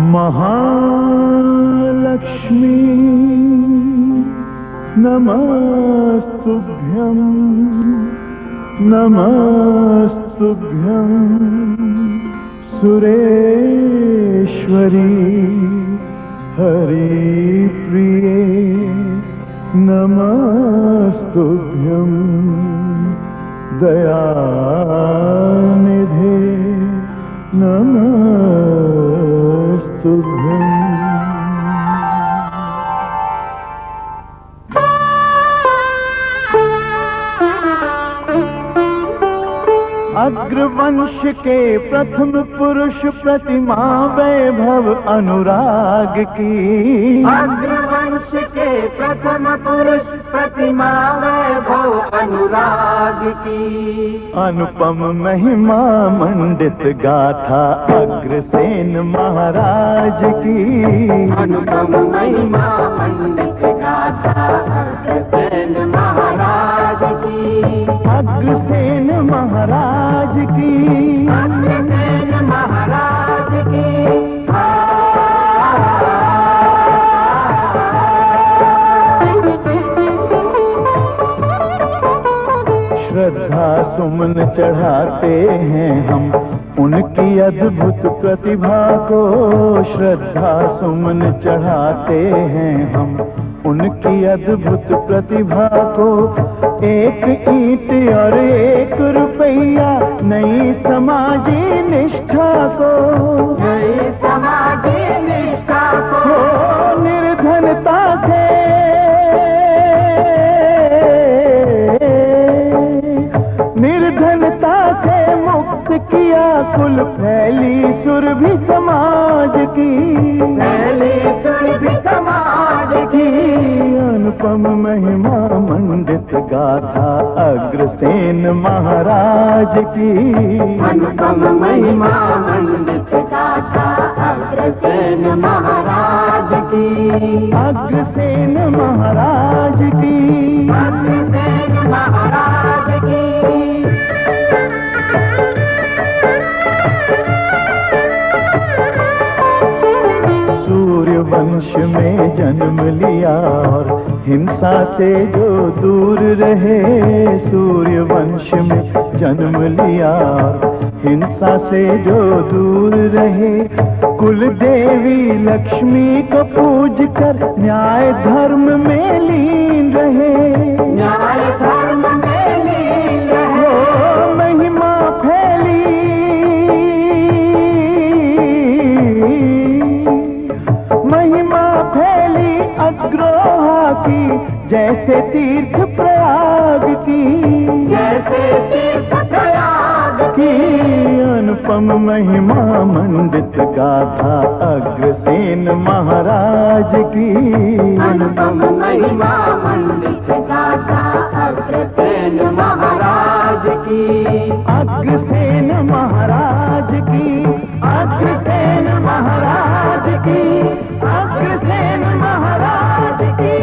महालक्ष्मी नमस्तुभ्यं नमस्तुभ्यं सुरेश्वरी हरिप्रिये नमस्तुभ्यं दयानिधे नमस्तुभ्यं। अग्रवंश के प्रथम पुरुष प्रतिमा वैभव अनुराग की। अग्रवंश के प्रथम पुरुष प्रतिमा वैभव अनुराग की। अनुपम महिमा मंडित गाथा अग्रसेन महाराज की। अनुपम महिमा मंडित गाथा अग्रसेन महाराज की। अग्रसेन महाराज की। अग्रसेन महाराज की। श्रद्धा सुमन चढ़ाते हैं हम उनकी अद्भुत प्रतिभा को। श्रद्धा सुमन चढ़ाते हैं हम उनकी अद्भुत प्रतिभा को। एक ईंट और एक रुपया नई समाजी निष्ठा को। नई समाजी निष्ठा को। निर्धनता से मुक्त किया कुल फैली सुरभि समाज की। फैली सुरभि समाज की। अनुपम महिमा मंडित गाथा अग्रसेन महाराज की। अनुपम महिमा मंडित गाथा अग्रसेन महाराज की। अग्रसेन महाराज की। अग्रसेन महाराज की। सूर्य वंश में जन्म लिया और हिंसा से जो दूर रहे। सूर्य वंश में जन्म लिया और हिंसा से जो दूर रहे। कुल देवी लक्ष्मी को पूज कर न्याय धर्म में लीन रहे। न्याय धर्म में लीन रहे। महिमा फैली अग्रोहा की जैसे तीर्थ प्रयाग की। जैसे तीर्थ प्रयाग की। अनुपम महिमा मंडित गाथा अग्रसेन महाराज की। अनुपम महिमा मंडित गाथा अग्रसेन महाराज की। अग्रसेन महाराज की। अग्रसेन महाराज की। अग्रसेन महाराज की।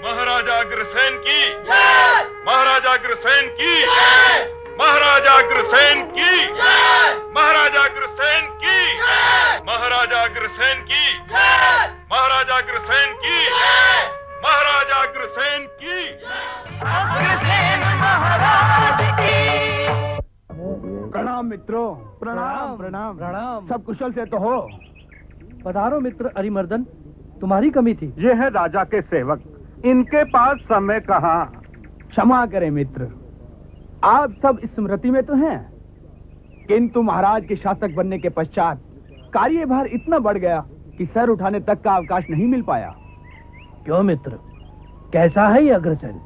महाराजा अग्रसेन की जय। महाराजा अग्रसेन की जय। महाराजा अग्रसेन की जय। महाराजा अग्रसेन की जय। महाराजा अग्रसेन की जय। महाराजा अग्रसेन की जय। महाराजा अग्रसेन की अग्रसेन महाराज की। प्रणाम मित्रों। प्रणाम प्रणाम प्रणाम। सब कुशल से तो हो? पधारो मित्र अरिमर्दन, तुम्हारी कमी थी। ये है राजा के सेवक, इनके पास समय कहाँ। क्षमा करें मित्र, आप सब इस स्मृति में तो हैं, किंतु महाराज के शासक बनने के पश्चात कार्यभार इतना बढ़ गया कि सर उठाने तक का अवकाश नहीं मिल पाया। क्यों मित्र, कैसा है ये अग्रसेन?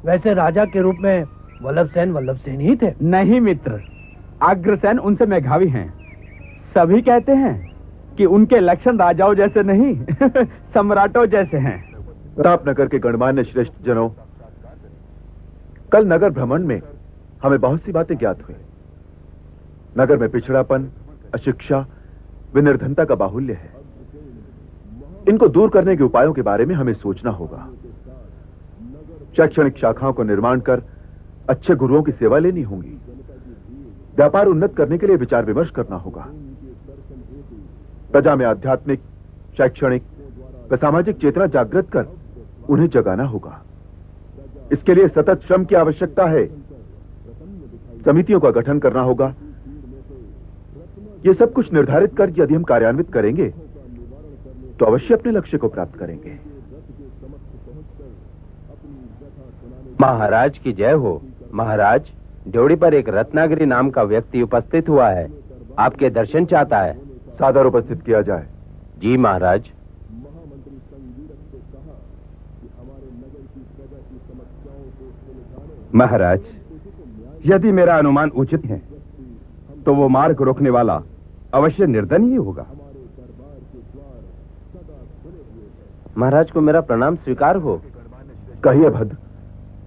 वैसे राजा के रूप में वल्लभसेन ही थे। नहीं मित्र, अग्रसेन उनसे मेधावी हैं। सभी कहते हैं कि उनके लक्षण राजाओं जैसे नहीं सम्राटों जैसे हैं। प्रतापनगर के गणमान्य श्रेष्ठ जनों, कल नगर भ्रमण में हमें बहुत सी बातें ज्ञात हुई। नगर में पिछड़ापन, अशिक्षा, विनिर्धनता का बाहुल्य है। इनको दूर करने के उपायों के बारे में हमें सोचना होगा। शैक्षणिक शाखाओं को निर्माण कर अच्छे गुरुओं की सेवा लेनी होगी। व्यापार उन्नत करने के लिए विचार विमर्श करना होगा। प्रजा में आध्यात्मिक, शैक्षणिक व सामाजिक चेतना जागृत कर उन्हें जगाना होगा। इसके लिए सतत श्रम की आवश्यकता है। समितियों का गठन करना होगा। ये सब कुछ निर्धारित कर यदि हम कार्यान्वित करेंगे तो अवश्य अपने लक्ष्य को प्राप्त करेंगे। महाराज की जय हो। महाराज, ड्योढ़ी पर एक रत्नागिरी नाम का व्यक्ति उपस्थित हुआ है, आपके दर्शन चाहता है। सादर उपस्थित किया जाए। जी महाराज। महाराज, यदि मेरा अनुमान उचित है तो वो मार्ग रोकने वाला अवश्य निर्धन ही होगा। महाराज को मेरा प्रणाम स्वीकार हो। कहिए भद्र,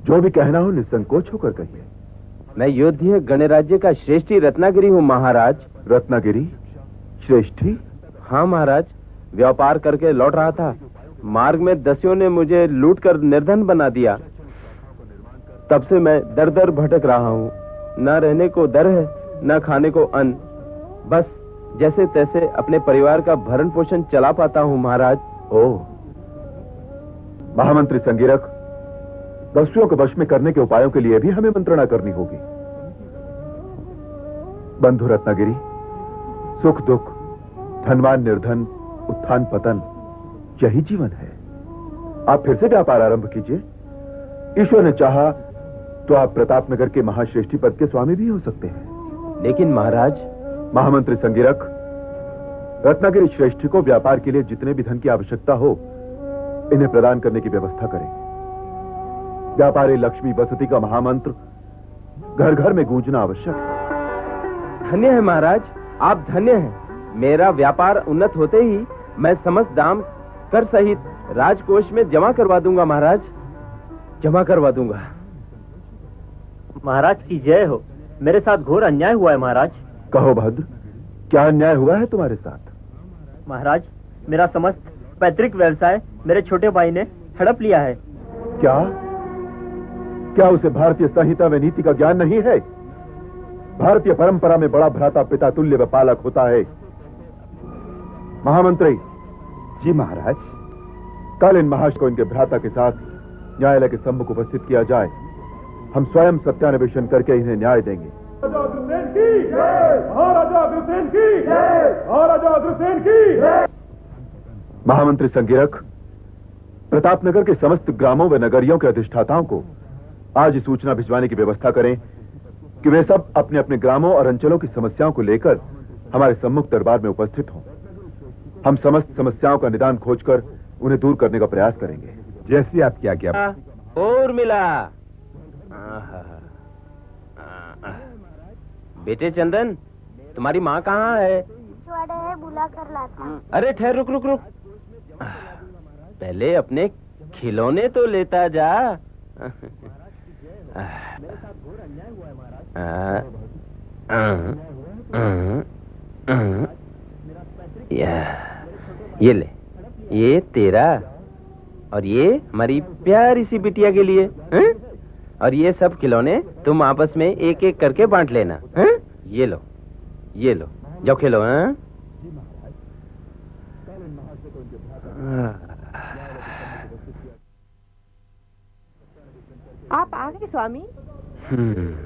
जो भी कहना हो निसंकोच होकर कहिए। मैं योध्य गणराज्य का श्रेष्ठी रत्नागिरी हूँ महाराज। रत्नागिरी श्रेष्ठी? हाँ महाराज, व्यापार करके लौट रहा था। मार्ग में दस्युओं ने मुझे लूटकर निर्धन बना दिया। तब से मैं दर दर भटक रहा हूँ। न रहने को दर है, न खाने को अन्न। बस जैसे तैसे अपने परिवार का भरण पोषण चला पाता हूँ महाराज। ओह, महामंत्री संगीरक, दस्युओं को वश में करने के उपायों के लिए भी हमें मंत्रणा करनी होगी। बंधु रत्नागिरी, सुख दुख, धनवान निर्धन, उत्थान पतन, यही जीवन है। आप फिर से व्यापार आरंभ कीजिए। ईश्वर ने चाहा तो आप प्रतापनगर के महाश्रेष्ठी पद के स्वामी भी हो सकते हैं। लेकिन महाराज। महामंत्री संगीरक, रत्नागिरी श्रेष्ठी को व्यापार के लिए जितने भी धन की आवश्यकता हो इन्हें प्रदान करने की व्यवस्था करें। व्यापारी लक्ष्मी बसती का महामंत्र घर घर में गूंजना आवश्यक है। धन्य है महाराज, आप धन्य हैं। मेरा व्यापार उन्नत होते ही मैं समस्त दाम कर सहित राजकोष में जमा करवा दूंगा महाराज, जमा करवा दूंगा। महाराज की जय हो। मेरे साथ घोर अन्याय हुआ है महाराज। कहो भद्र, क्या अन्याय हुआ है तुम्हारे साथ? महाराज, मेरा समस्त पैतृक व्यवसाय मेरे छोटे भाई ने हड़प लिया है। क्या क्या उसे भारतीय संहिता व नीति का ज्ञान नहीं है? भारतीय परंपरा में बड़ा भ्राता पिता तुल्य व पालक होता है। महामंत्री। जी महाराज। कल इन महाश को इनके भ्राता के साथ न्यायालय के सम्मुख उपस्थित किया जाए। हम स्वयं सत्यान्वेषण करके इन्हें न्याय देंगे। महामंत्री संगीरक, प्रतापनगर के समस्त ग्रामों व नगरियों के अधिष्ठाताओं को आज सूचना भिजवाने की व्यवस्था करें कि वे सब अपने अपने ग्रामों और अंचलों की समस्याओं को लेकर हमारे सम्मुख दरबार में उपस्थित हों। हम समस्त समस्याओं का निदान खोजकर उन्हें दूर करने का प्रयास करेंगे। जैसी आपकी आज्ञा। और मिला। बेटे चंदन, तुम्हारी माँ कहाँ है? बुला कर लाता। अरे ठहर, रुक रुक रुक। पहले अपने खिलौने तो लेता जा। ये ले, ये तेरा और ये हमारी प्यारी सी बिटिया के लिए हैं? और ये सब खिलौने तुम आपस में एक एक करके बांट लेना हैं? ये लो, ये लो, जाओ खेलो। हैं? आप आ गए स्वामी?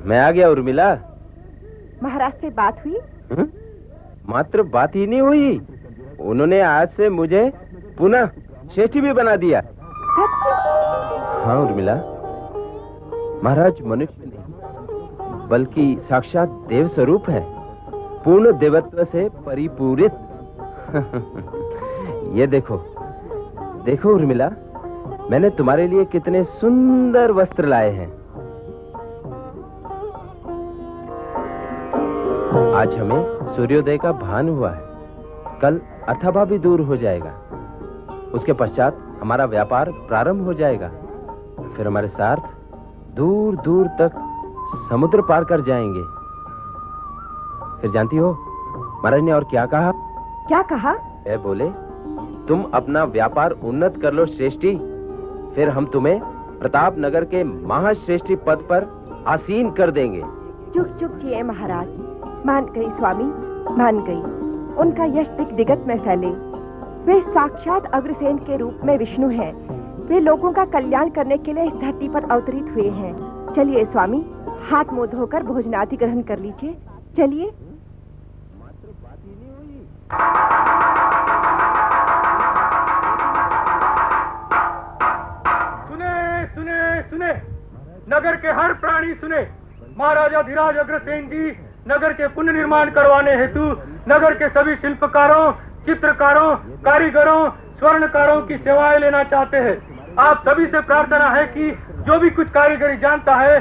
मैं आ गया उर्मिला। महाराज से बात हुई? मात्र बात ही नहीं हुई, उन्होंने आज से मुझे पुनः श्रेष्ठी भी बना दिया। हाँ उर्मिला, महाराज मनुष्य नहीं बल्कि साक्षात देव स्वरूप है, पूर्ण देवत्व से परिपूरित। ये देखो, देखो उर्मिला, मैंने तुम्हारे लिए कितने सुंदर वस्त्र लाए हैं। आज हमें सूर्योदय का भान हुआ है, कल अथवा भी दूर हो जाएगा, उसके पश्चात हमारा व्यापार प्रारंभ हो जाएगा, फिर हमारे साथ दूर दूर तक समुद्र पार कर जाएंगे। फिर जानती हो महाराज ने और क्या कहा? क्या कहा? ए बोले, तुम अपना व्यापार उन्नत कर लो श्रेष्ठी, फिर हम तुम्हें प्रताप नगर के महाश्रेष्ठी पद पर आसीन कर देंगे। चुप चुप जिए महाराज। मान गई स्वामी, मान गई। उनका यश दिग दिगत में फैले। वे साक्षात अग्रसेन के रूप में विष्णु हैं। वे लोगों का कल्याण करने के लिए इस धरती पर अवतरित हुए हैं। चलिए स्वामी, हाथ मुंह धोकर भोजनादि ग्रहण कर लीजिए। चलिए। सुने सुने सुने, नगर के हर प्राणी सुने। महाराजा धीराज अग्रसेन जी नगर के पुनर्निर्माण करवाने हेतु नगर के सभी शिल्पकारों, चित्रकारों, कारीगरों, स्वर्णकारों की सेवाएं लेना चाहते हैं। आप सभी से प्रार्थना है कि जो भी कुछ कारीगरी जानता है,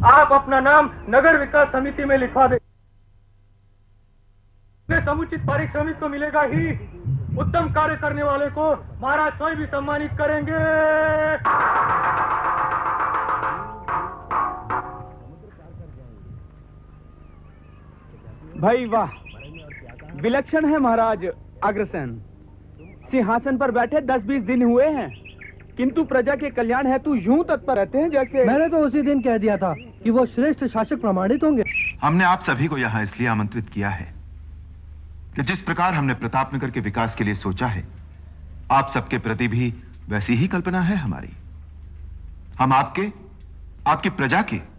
आप अपना नाम नगर विकास समिति में लिखवा दें। समुचित पारिश्रमिक तो मिलेगा ही, उत्तम कार्य करने वाले को महाराज स्वयं भी सम्मानित करेंगे। भाई वाह, विलक्षण है महाराज अग्रसेन। सिंहासन पर बैठे 10-20 दिन हुए हैं, किंतु प्रजा के कल्याण हेतु यूं तत्पर रहते हैं जैसे। मैंने तो उसी दिन कह दिया था कि वो श्रेष्ठ शासक प्रमाणित होंगे। हमने आप सभी को यहाँ इसलिए आमंत्रित किया है कि जिस प्रकार हमने प्रतापनगर के विकास के लिए सोचा है, आप सबके प्रति भी वैसी ही कल्पना है हमारी। हम आपकी प्रजा के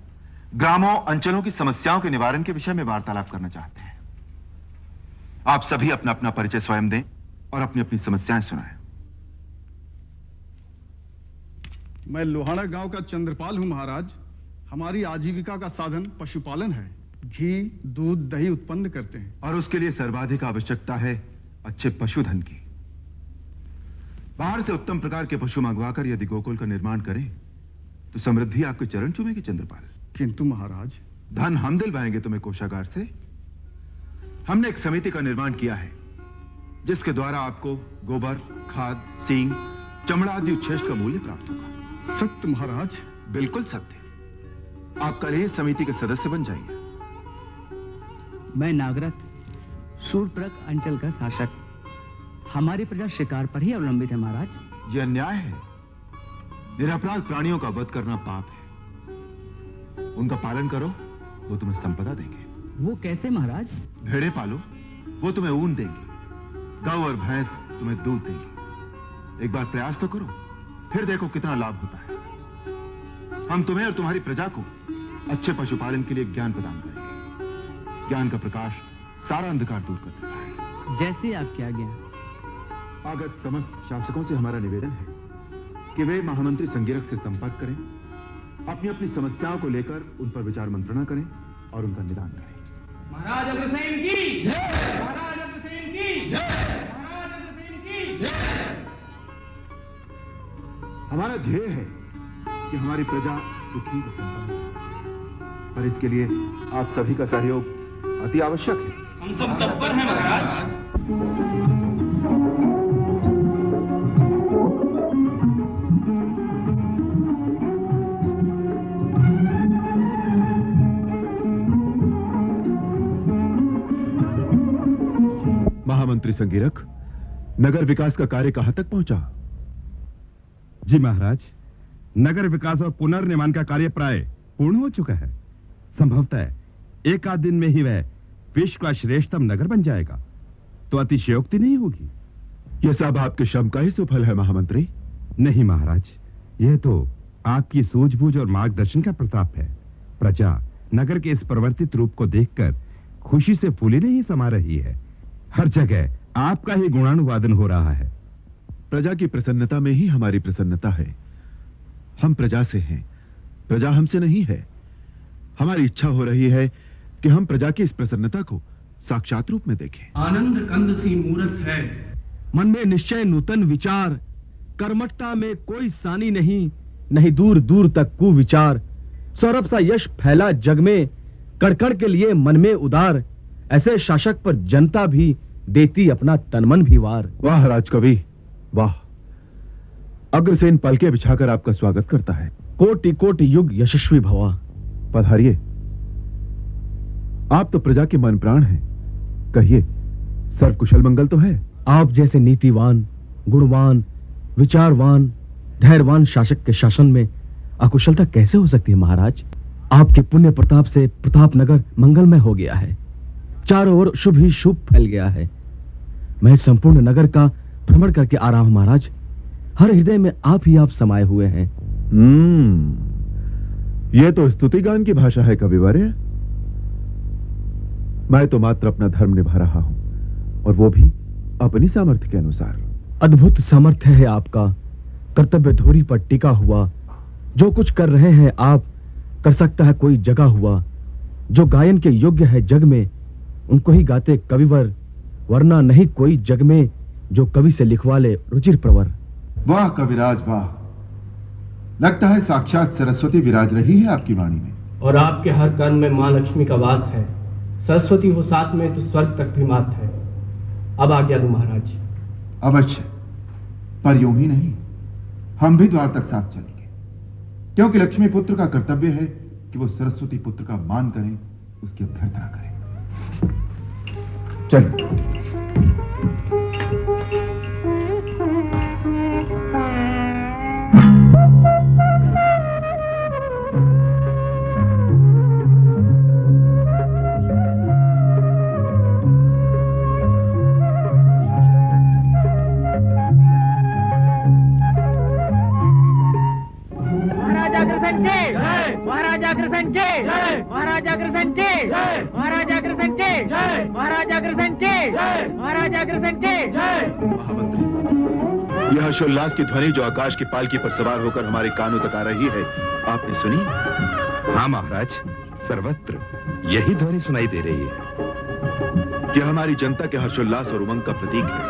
ग्रामों, अंचलों की समस्याओं के निवारण के विषय में वार्तालाप करना चाहते हैं। आप सभी अपना अपना परिचय स्वयं दें और अपनी अपनी समस्याएं सुनाएं। मैं लोहाड़ा गांव का चंद्रपाल हूं महाराज। हमारी आजीविका का साधन पशुपालन है। घी, दूध, दही उत्पन्न करते हैं और उसके लिए सर्वाधिक आवश्यकता है अच्छे पशुधन की। बाहर से उत्तम प्रकार के पशु मंगवाकर यदि गोकुल का निर्माण करें तो समृद्धि आपके चरण चूमेगी चंद्रपाल। किंतु महाराज, धन हम दिलवाएंगे तुम्हें कोषागार से। हमने एक समिति का निर्माण किया है जिसके द्वारा आपको गोबर, खाद, सींग, चमड़ा आदि उच्छेद का मूल्य प्राप्त होगा। सत्य महाराज? बिल्कुल सत्य। आप कल ही समिति के सदस्य बन जाइए। मैं नागरथ, सूरप्रक अंचल का शासक। हमारी प्रजा शिकार पर ही अवलंबित है महाराज। यह अन्याय है। निरपराध प्राणियों का वध करना पाप है। उनका पालन करो, वो तुम्हें संपदा देंगे। वो कैसे महाराज? भेड़े पालो, वो तुम्हें ऊन देंगे। गौ और भैंस तुम्हें दूध देंगे। एक बार प्रयास तो करो, फिर देखो कितना लाभ होता है। हम तुम्हें और तुम्हारी प्रजा को अच्छे पशुपालन के लिए ज्ञान प्रदान करेंगे। ज्ञान का प्रकाश सारा अंधकार दूर कर देता है। जैसे आपकी आज्ञा। आगत समस्त शासकों से हमारा निवेदन है कि वे महामंत्री संगीरक से संपर्क करें, अपनी अपनी समस्याओं को लेकर उन पर विचार मंत्रणा करें और उनका निदान करें। महाराज अग्रसेन की जय! महाराज अग्रसेन की जय! महाराज अग्रसेन की जय! हमारा ध्येय है कि हमारी प्रजा सुखी व संपन्न हो, पर इसके लिए आप सभी का सहयोग अति आवश्यक है। हम सब तत्पर हैं महाराज। महामंत्री संगीरक, नगर विकास का कार्य कहां तक पहुंचा? जी महाराज, नगर विकास और पुनर्निर्माण का कार्य प्राय पूर्ण हो चुका है। संभवतः एक आध दिन में ही वह विश्व का श्रेष्ठतम नगर बन जाएगा, तो अतिशयोक्ति नहीं होगी। यह सब आपके श्रम का ही सुफल है महामंत्री। नहीं महाराज, यह तो आपकी सूझबूझ और मार्गदर्शन का प्रताप है। प्रजा नगर के इस परिवर्तित रूप को देखकर खुशी से फूली नहीं समा रही है। हर जगह आपका ही गुणानुवादन हो रहा है। प्रजा की प्रसन्नता में ही हमारी प्रसन्नता है। हम प्रजा से हैं, प्रजा हमसे नहीं है। हमारी इच्छा हो रही है कि हम प्रजा की इस प्रसन्नता को साक्षात रूप में देखें। आनंद कंद सी मूरत है, मन में निश्चय नूतन विचार, कर्मठता में कोई सानी नहीं, नहीं दूर दूर तक कुविचार। सौरभ सा यश फैला जग में, कड़कड़ के लिए मन में उदार। ऐसे शासक पर जनता भी देती अपना तनमन भी वार। वाह राजकवि वाह। अग्रसेन पलके बिछाकर आपका स्वागत करता है। कोटि कोटि युग यशस्वी भवा। पधारिए। आप तो प्रजा के मन प्राण हैं, कहिए सर्व कुशल मंगल तो है? आप जैसे नीतिवान, गुणवान, विचारवान, धैर्यवान शासक के शासन में अकुशलता कैसे हो सकती है महाराज? आपके पुण्य प्रताप से प्रतापनगर मंगलमय हो गया है, चारों ओर शुभ ही शुभ फैल गया है। मैं संपूर्ण नगर का भ्रमण करके आ रहा हूं महाराज। हर हृदय में आप ही आप समाये हुए हैं। ये तो स्तुति गान की भाषा है कविवर्य। मैं तो मात्र अपना धर्म निभा रहा हूं, और वो भी अपनी सामर्थ्य के अनुसार। अद्भुत सामर्थ्य है आपका, कर्तव्य धुरी पर टिका हुआ। जो कुछ कर रहे हैं आप, कर सकता है कोई जगा हुआ। जो गायन के योग्य है जग में, उनको ही गाते कविवर, वरना नहीं कोई जग में जो कवि से लिखवा ले रुचिर प्रवर। वाह कविराज वाह, लगता है साक्षात सरस्वती विराज रही है आपकी वाणी में। और आपके हर कर्म में मां लक्ष्मी का वास है। सरस्वती हो साथ में तो स्वर्ग तक भी मात है। अब आज्ञा दो महाराज। अवश्य, पर यूं ही नहीं, हम भी द्वार तक साथ चलेंगे, क्योंकि लक्ष्मी पुत्र का कर्तव्य है कि वो सरस्वती पुत्र का मान करें, उसकी अभ्यर्थना करें। चलिए। महाराज अग्रसेन के, महाराज अग्रसेन के, महाराज अग्रसेन के, महाराज अग्रसेन के, महाराज अग्रसेन के। महामंत्री, यह हर्षोल्लास की ध्वनि जो आकाश की पालकी पर सवार होकर हमारे कानों तक आ रही है, आपने सुनी? हाँ महाराज, सर्वत्र यही ध्वनि सुनाई दे रही है। यह हमारी जनता के हर्षोल्लास और उमंग का प्रतीक है।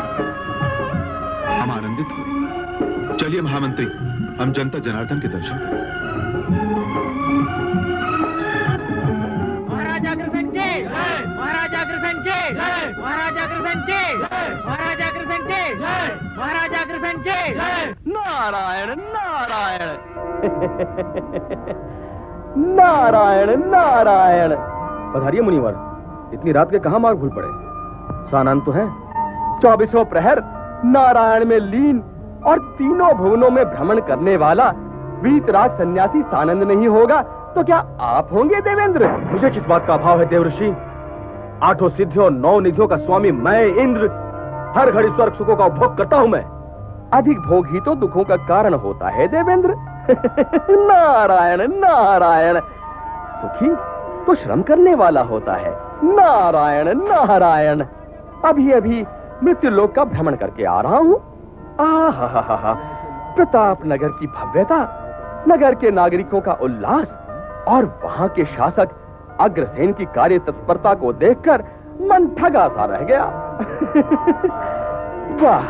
हम आनंदित हुए। चलिए महामंत्री, हम जनता जनार्दन के दर्शन करें। महाराज अग्रसेन के, महाराज अग्रसेन के, महाराज अग्रसेन के, महाराज अग्रसेन के, महाराज अग्रसेन के। नारायण नारायण नारायण नारायण। पधारिए मुनिवर, इतनी रात के कहां मार्ग भूल पड़े? सानंद तो है। 24 प्रहर नारायण में लीन और तीनों भुवनों में भ्रमण करने वाला वीतराग सन्यासी सानंद नहीं होगा तो क्या आप होंगे देवेंद्र? मुझे किस बात का अभाव है देवऋषि? 8 सिद्धियों 9 निधियों का स्वामी मैं इंद्र, हर घड़ी स्वर्ग सुखों का उपभोग करता हूं मैं। अधिक भोग ही तो दुखों का कारण होता है देवेंद्र। नारायण नारायण। सुखी तो श्रम करने वाला होता है। नारायण नारायण। अभी अभी मृत्यु लोक का भ्रमण करके आ रहा हूं। आहा, प्रताप नगर की भव्यता, नगर के नागरिकों का उल्लास और वहां के शासक अग्रसेन की कार्य तत्परता को देखकर मन ठगा सा रह गया। वाह,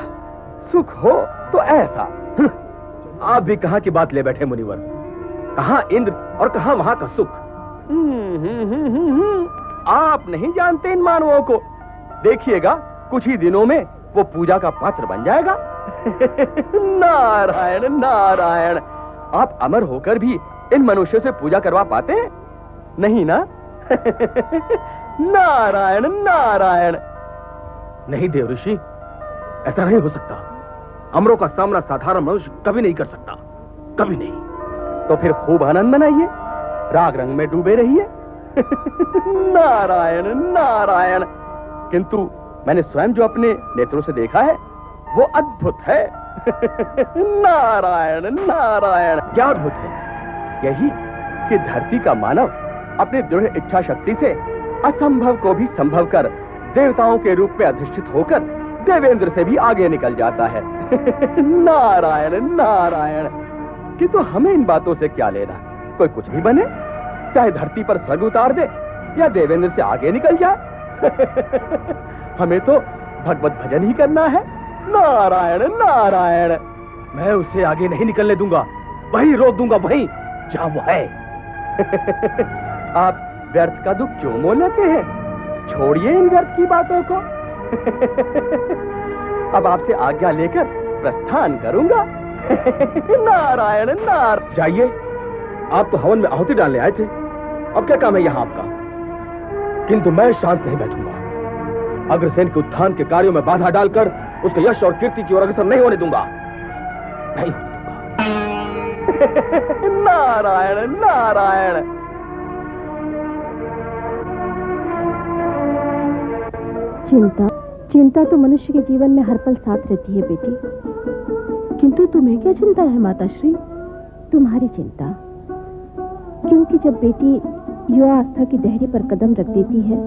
सुख हो तो ऐसा। आप भी कहां की बात ले बैठे मुनिवर? कहां इंद्र और कहां वहां का सुख? आप नहीं जानते इन मानवों को। देखिएगा कुछ ही दिनों में वो पूजा का पात्र बन जाएगा। नारायण नारायण। आप अमर होकर भी इन मनुष्यों से पूजा करवा पाते हैं? नहीं ना? नारायण नारायण। नहीं देवऋषि, ऐसा नहीं हो सकता। अमरों का सामना साधारण मनुष्य कभी नहीं कर सकता, कभी नहीं। तो फिर खूब आनंद मनाइए, राग रंग में डूबे रहिए। नारायण नारायण। किंतु मैंने स्वयं जो अपने नेत्रों से देखा है वो अद्भुत है। नारायण नारायण। क्या अद्भुत है? यही कि धरती का मानव अपनी दृढ़ इच्छा शक्ति से असंभव को भी संभव कर देवताओं के रूप में अधिष्ठित होकर देवेंद्र से भी आगे निकल जाता है। नारायण नारायण। किंतु हमें इन बातों से क्या लेना? कोई कुछ भी बने, चाहे धरती पर स्वर्ग उतार दे या देवेंद्र से आगे निकल जाए। हमें तो भगवत भजन ही करना है। नारायण नारायण। मैं उसे आगे नहीं निकलने दूंगा, वहीं रोक दूंगा, वहीं जहां वो है। आप व्यर्थ का दुख क्यों मोल लेते हैं? छोड़िए इन व्यर्थ की बातों को। अब आपसे आज्ञा लेकर प्रस्थान करूंगा। नारायण नारायण। जाइए, आप तो हवन में आहुति डालने आए थे, अब क्या काम है यहाँ आपका? किंतु मैं शांत नहीं बैठूंगा। अग्रसेन के उत्थान के कार्यों में बाधा डालकर उसके यश और कीर्ति की ओर अग्रसर नहीं होने दूंगा, नहीं होने दूंगा। नारायण नारायण। चिंता तो मनुष्य के जीवन में हर पल साथ रहती है बेटी, किंतु तुम्हें क्या चिंता है माताश्री? तुम्हारी चिंता, क्योंकि जब बेटी युवा आस्था की देहरी पर कदम रख देती है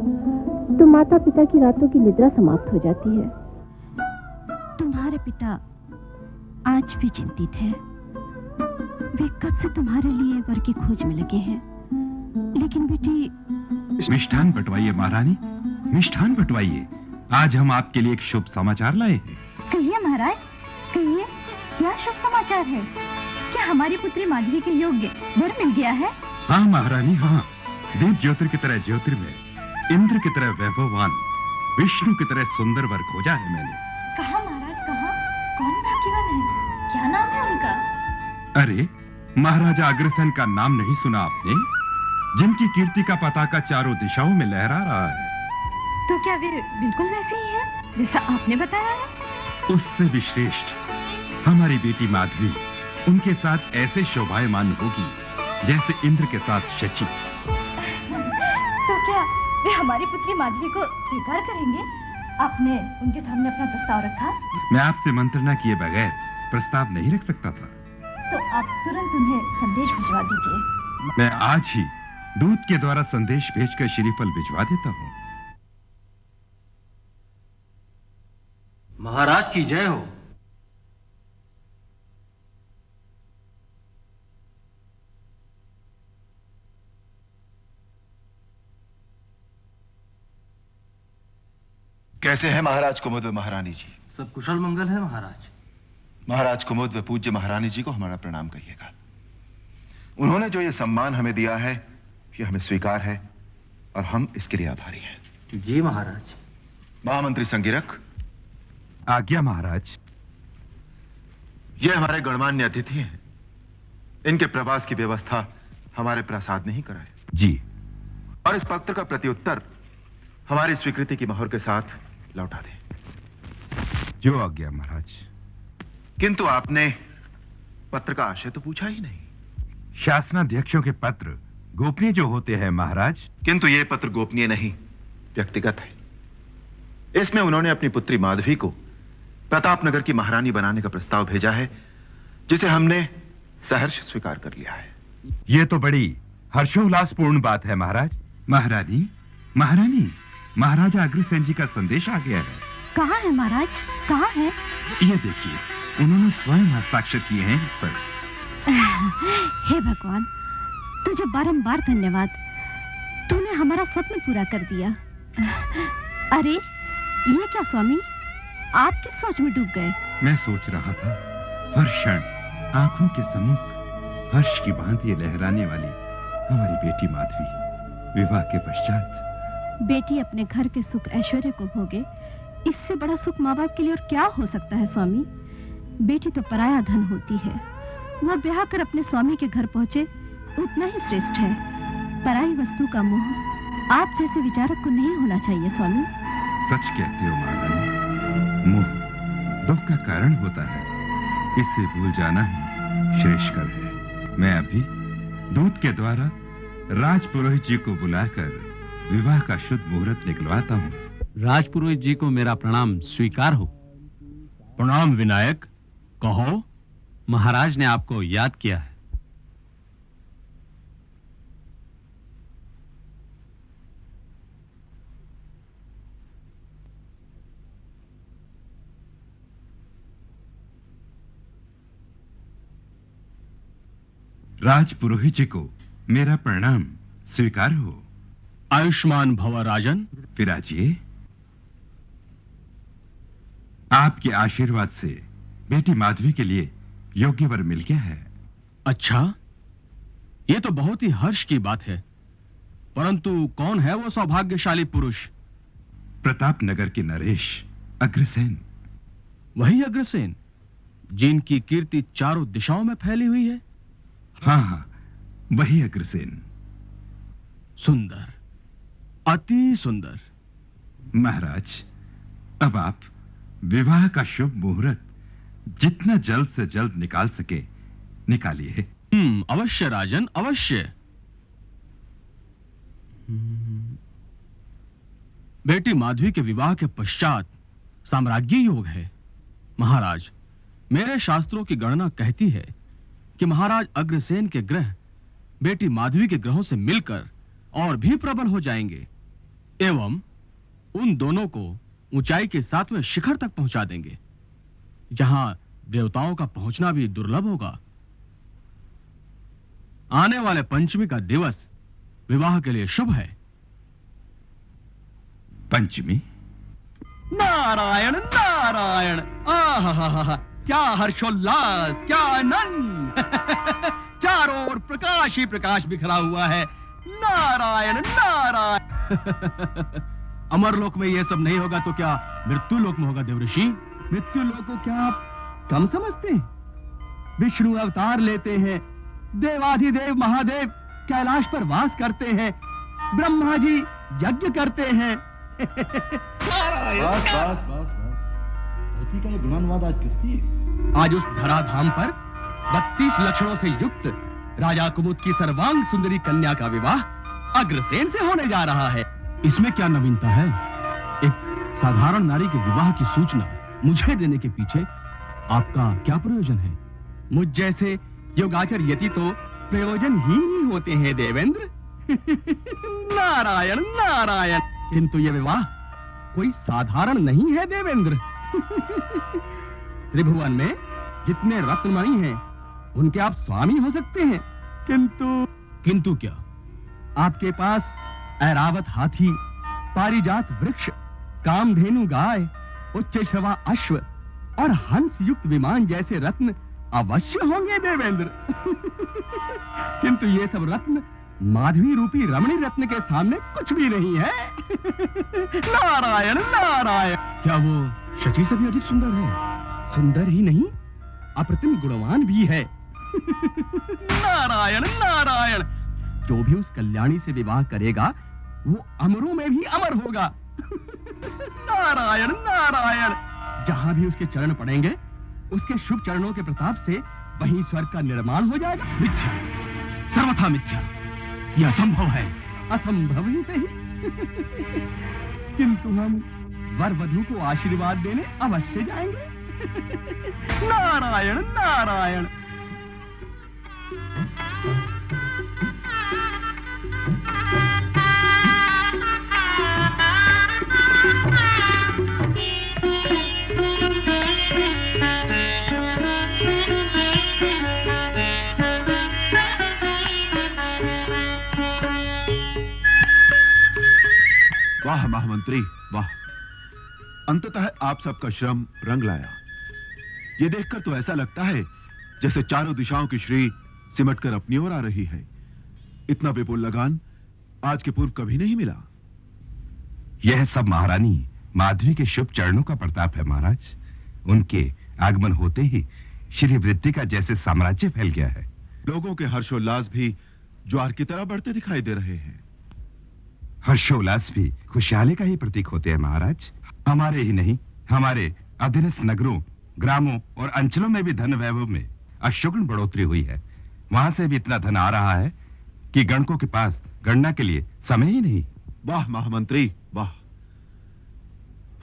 तो माता पिता की रातों की निद्रा समाप्त हो जाती है। तुम्हारे पिता आज भी चिंतित हैं। वे कब से तुम्हारे लिए वर की खोज में लगे हैं, लेकिन बेटी। मिष्ठान बंटवाइए महारानी, मिष्ठान बंटवाइए। आज हम आपके लिए एक शुभ समाचार लाए हैं। कहिए महाराज, कहिए, क्या शुभ समाचार है? क्या हमारी पुत्री माधवी के योग्य वर मिल गया है? हाँ महारानी, हाँ। देव ज्योतिर की तरह ज्योतिर्मय, इंद्र की तरह वैभववान, विष्णु की तरह सुंदर वर खोजा है मैंने। कहाँ महाराज, कहाँ? कौन भाग्यवान है? क्या नाम है उनका? अरे, महाराजा अग्रसेन का नाम नहीं सुना आपने? जिनकी कीर्ति का पताका चारों दिशाओं में लहरा रहा है। तो क्या वे बिल्कुल वैसे ही हैं जैसा आपने बताया है? उससे भी श्रेष्ठ हमारी बेटी माधवी उनके साथ ऐसे शोभायमान होगी जैसे इंद्र के साथ शची। तो क्या वे हमारी पुत्री माधवी को स्वीकार करेंगे? आपने उनके सामने अपना प्रस्ताव रखा? मैं आपसे मंत्रणा किए बगैर प्रस्ताव नहीं रख सकता था। तो आप तुरंत उन्हें संदेश भिजवा दीजिए। मैं आज ही दूत के द्वारा संदेश भेजकर श्रीफल भिजवा देता हूँ। महाराज की जय हो। कैसे हैं महाराज कुमुद व महारानी जी? सब कुशल मंगल है महाराज। महाराज कुमुद व पूज्य महारानी जी को हमारा प्रणाम कहिएगा। उन्होंने जो ये सम्मान हमें दिया है, ये हमें स्वीकार है और हम इसके लिए आभारी हैं। जी महाराज। महामंत्री संगिरक। आज्ञा महाराज। ये हमारे गणमान्य अतिथि हैं। इनके प्रवास की व्यवस्था हमारे प्रसाद ने ही कराए। जी। और इस पत्र का प्रत्युत्तर हमारी स्वीकृति की मोहर के साथ लौटा दे। जो आज्ञा महाराज। किंतु आपने पत्र का आशय तो पूछा ही नहीं। शासनाध्यक्षों के पत्र गोपनीय जो होते हैं महाराज। किंतु यह पत्र गोपनीय नहीं, व्यक्तिगत है। इसमें उन्होंने अपनी पुत्री माधवी को प्रतापनगर की महारानी बनाने का प्रस्ताव भेजा है, जिसे हमने सहर्ष स्वीकार कर लिया है। यह तो बड़ी हर्षोल्लासपूर्ण बात है महाराज। महारानी, महारानी, महाराजा अग्रसेन जी का संदेश आ गया है। कहाँ है महाराज, कहाँ है? ये देखिए, उन्होंने स्वयं हस्ताक्षर किए हैं इस पर। हे भगवान, तुझे बारंबार धन्यवाद। तूने हमारा स्वप्न पूरा कर दिया। अरे ये क्या स्वामी, आप किस सोच में डूब गए? मैं सोच रहा था, हर क्षण आंखों के सम्मुख हर्ष की भांति लहराने वाली हमारी बेटी माधवी विवाह के पश्चात। बेटी अपने घर के सुख ऐश्वर्य को भोगे, इससे बड़ा सुख माँ बाप के लिए और क्या हो सकता है स्वामी? बेटी तो पराया धन होती है। वह ब्याह कर अपने स्वामी के घर पहुंचे उतना ही श्रेष्ठ है। पराई वस्तु का मोह आप जैसे विचारक को नहीं होना चाहिए स्वामी। सच कहते हो महारानी। मोह दुख का कारण होता है, इसे भूल जाना ही श्रेष्ठकर है। मैं अभी दूत के द्वारा राजपुरोहित जी को बुलाकर विवाह का शुद्ध मुहूर्त निकलवाता हूँ। राजपुरोहित जी को मेरा प्रणाम स्वीकार हो। प्रणाम विनायक। कहो। महाराज ने आपको याद किया है। राजपुरोहित जी को मेरा प्रणाम स्वीकार हो। आयुष्मान भव राजन। विराजिए। आपके आशीर्वाद से बेटी माधवी के लिए योग्य वर मिल गया है। अच्छा, ये तो बहुत ही हर्ष की बात है, परंतु कौन है वो सौभाग्यशाली पुरुष प्रताप नगर के नरेश अग्रसेन। वही अग्रसेन जिनकी कीर्ति चारों दिशाओं में फैली हुई है। हाँ हाँ, वही अग्रसेन। सुंदर, अति सुंदर। महाराज, अब आप विवाह का शुभ मुहूर्त जितना जल्द से जल्द निकाल सके निकालिए। अवश्य राजन, अवश्य। बेटी माधवी के विवाह के पश्चात साम्राज्य योग है। महाराज, मेरे शास्त्रों की गणना कहती है कि महाराज अग्रसेन के ग्रह बेटी माधवी के ग्रहों से मिलकर और भी प्रबल हो जाएंगे एवं उन दोनों को ऊंचाई के 7वें शिखर तक पहुंचा देंगे, जहां देवताओं का पहुंचना भी दुर्लभ होगा। आने वाले पंचमी का दिवस विवाह के लिए शुभ है। पंचमी? नारायण नारायण, आहा, क्या हर्षोल्लास, क्या आनंद। चारों ओर प्रकाश ही प्रकाश बिखरा हुआ है। नारायण नारायण। अमरलोक में यह सब नहीं होगा तो क्या मृत्यु लोक में होगा देवऋषि? मृत्यु लोक को क्या आप कम समझते हैं? विष्णु अवतार लेते हैं, देवाधिदेव महादेव कैलाश पर वास करते हैं, ब्रह्मा जी यज्ञ करते हैं। बस का ये गुणानुवाद आज किसकी है? आज उस धराधाम पर 32 लक्षणों से युक्त राजा कुमुद की सर्वांग सुंदरी कन्या का विवाह अग्रसेन से होने जा रहा है। इसमें क्या नवीनता है? एक साधारण नारी के विवाह की सूचना मुझे देने के पीछे आपका क्या प्रयोजन है? मुझ जैसे योगाचर यति तो प्रयोजनहीन ही होते हैं देवेंद्र। नारायण नारायण, किंतु यह विवाह कोई साधारण नहीं है देवेंद्र। त्रिभुवन में जितने रत्नमणि हैं, उनके आप स्वामी हो सकते हैं, किंतु क्या? आपके पास ऐरावत हाथी, पारिजात वृक्ष, कामधेनु गाय, उच्च श्रवा अश्व और हंस युक्त विमान जैसे रत्न अवश्य होंगे देवेंद्र। किंतु ये सब रत्न माधवी रूपी रमणी रत्न के सामने कुछ भी नहीं है। नारायण नारायण, क्या वो शची से भी अधिक सुंदर है? सुंदर ही नहीं, अप्रतिम गुणवान भी है। नारायण नारायण, जो भी उस कल्याणी से विवाह करेगा वो अमरों में भी अमर होगा। नारायण नारायण, जहां भी उसके चरण पड़ेंगे, उसके शुभ चरणों के प्रताप से वहीं स्वर्ग का निर्माण हो जाएगा। मिथ्या, सर्वथा मिथ्या, यह असंभव है। असंभव ही सही, किंतु हम वर वधू को आशीर्वाद देने अवश्य जाएंगे। नारायण नारायण। वाह महामंत्री वाह, अंततः आप सबका श्रम रंग लाया। ये देखकर तो ऐसा लगता है जैसे चारों दिशाओं की श्री सिमटकर अपनी ओर आ रही है। इतना विपुल लगान आज के पूर्व कभी नहीं मिला। यह सब महारानी माधवी के शुभ चरणों का प्रताप है महाराज। उनके आगमन होते ही श्री वृद्धि का जैसे साम्राज्य फैल गया है। लोगों के हर्षोल्लास भी ज्वार की तरह बढ़ते दिखाई दे रहे हैं। हर्षोल्लास भी खुशहाली का ही प्रतीक होते हैं महाराज। हमारे ही नहीं, हमारे अधीनस्थ नगरों, ग्रामों और अंचलों में भी धन वैभव में अशुग्न बढ़ोतरी हुई है। वहां से भी इतना धन आ रहा है कि गणकों के पास गणना के लिए समय ही नहीं। वाह महामंत्री वाह,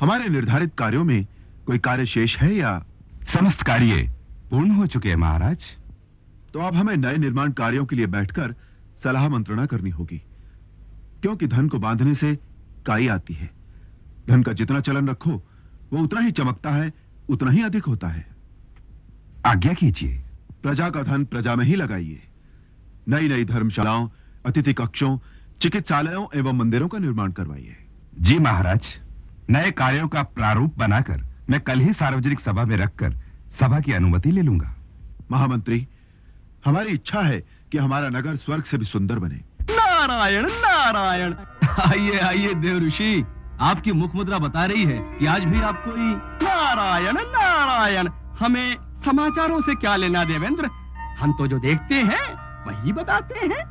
हमारे निर्धारित कार्यों में कोई कार्य शेष है या? समस्त कार्य पूर्ण हो चुके हैं महाराज। तो अब हमें नए निर्माण कार्यों के लिए बैठकर सलाह मंत्रणा करनी होगी, क्योंकि धन को बांधने से काई आती है। धन का जितना चलन रखो वो उतना ही चमकता है, उतना ही अधिक होता है। आज्ञा कीजिए। प्रजा का धन प्रजा में ही लगाइए। नई नई धर्मशालाओं, अतिथि कक्षों, चिकित्सालयों एवं मंदिरों का निर्माण करवाइए। जी महाराज, नए कार्यों का प्रारूप बनाकर मैं कल ही सार्वजनिक सभा में रखकर सभा की अनुमति ले लूंगा। महामंत्री, हमारी इच्छा है कि हमारा नगर स्वर्ग से भी सुंदर बने। नारायण नारायण। आइए आइए देव ऋषि, आपकी मुख मुद्रा बता रही है कि आज भी आप कोई नारायण नारायण, हमें समाचारों से क्या लेना देवेंद्र, हम तो जो देखते हैं वही बताते हैं।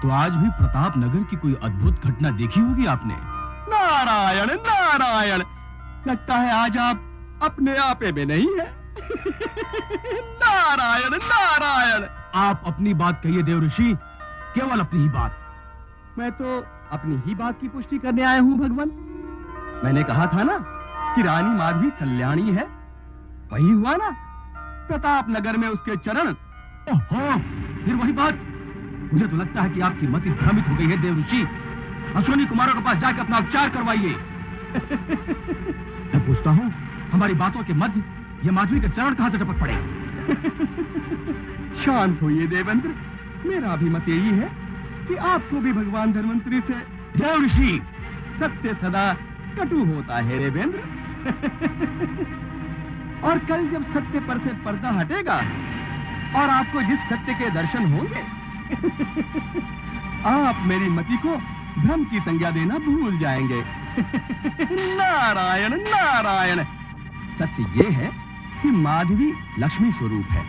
तो आज भी प्रताप नगर की कोई अद्भुत घटना देखी होगी आपने। नारायण नारायण, लगता है आज आप अपने आपे में नहीं है। नारायण नारायण। आप अपनी बात कहिए देव ऋषि, केवल अपनी ही बात। मैं तो अपनी ही बात की पुष्टि करने आया हूँ भगवान। मैंने कहा था ना कि रानी माधवी कल्याणी है, वही हुआ ना। प्रताप नगर में उसके चरण। ओहो, फिर वही बात। मुझे तो लगता है कि आपकी मति भ्रमित हो गई है देव ऋषि। अश्विनी कुमारों के पास जाकर अपना उपचार करवाइए। मैं पूछता हूँ, हमारी बातों के मध्य ये माधवी के चरण कहां से टपक पड़े? शांत होइए देवेंद्र, मेरा भी मत यही है कि आपको भी भगवान धन्वंतरी से। देव ऋषि, सत्य सदा कटु होता है देवेंद्र। और कल जब सत्य पर से पर्दा हटेगा और आपको जिस सत्य के दर्शन होंगे, आप मेरी मति को भ्रम की संज्ञा देना भूल जाएंगे। नारायण नारायण। सत्य ये है कि माधवी लक्ष्मी स्वरूप है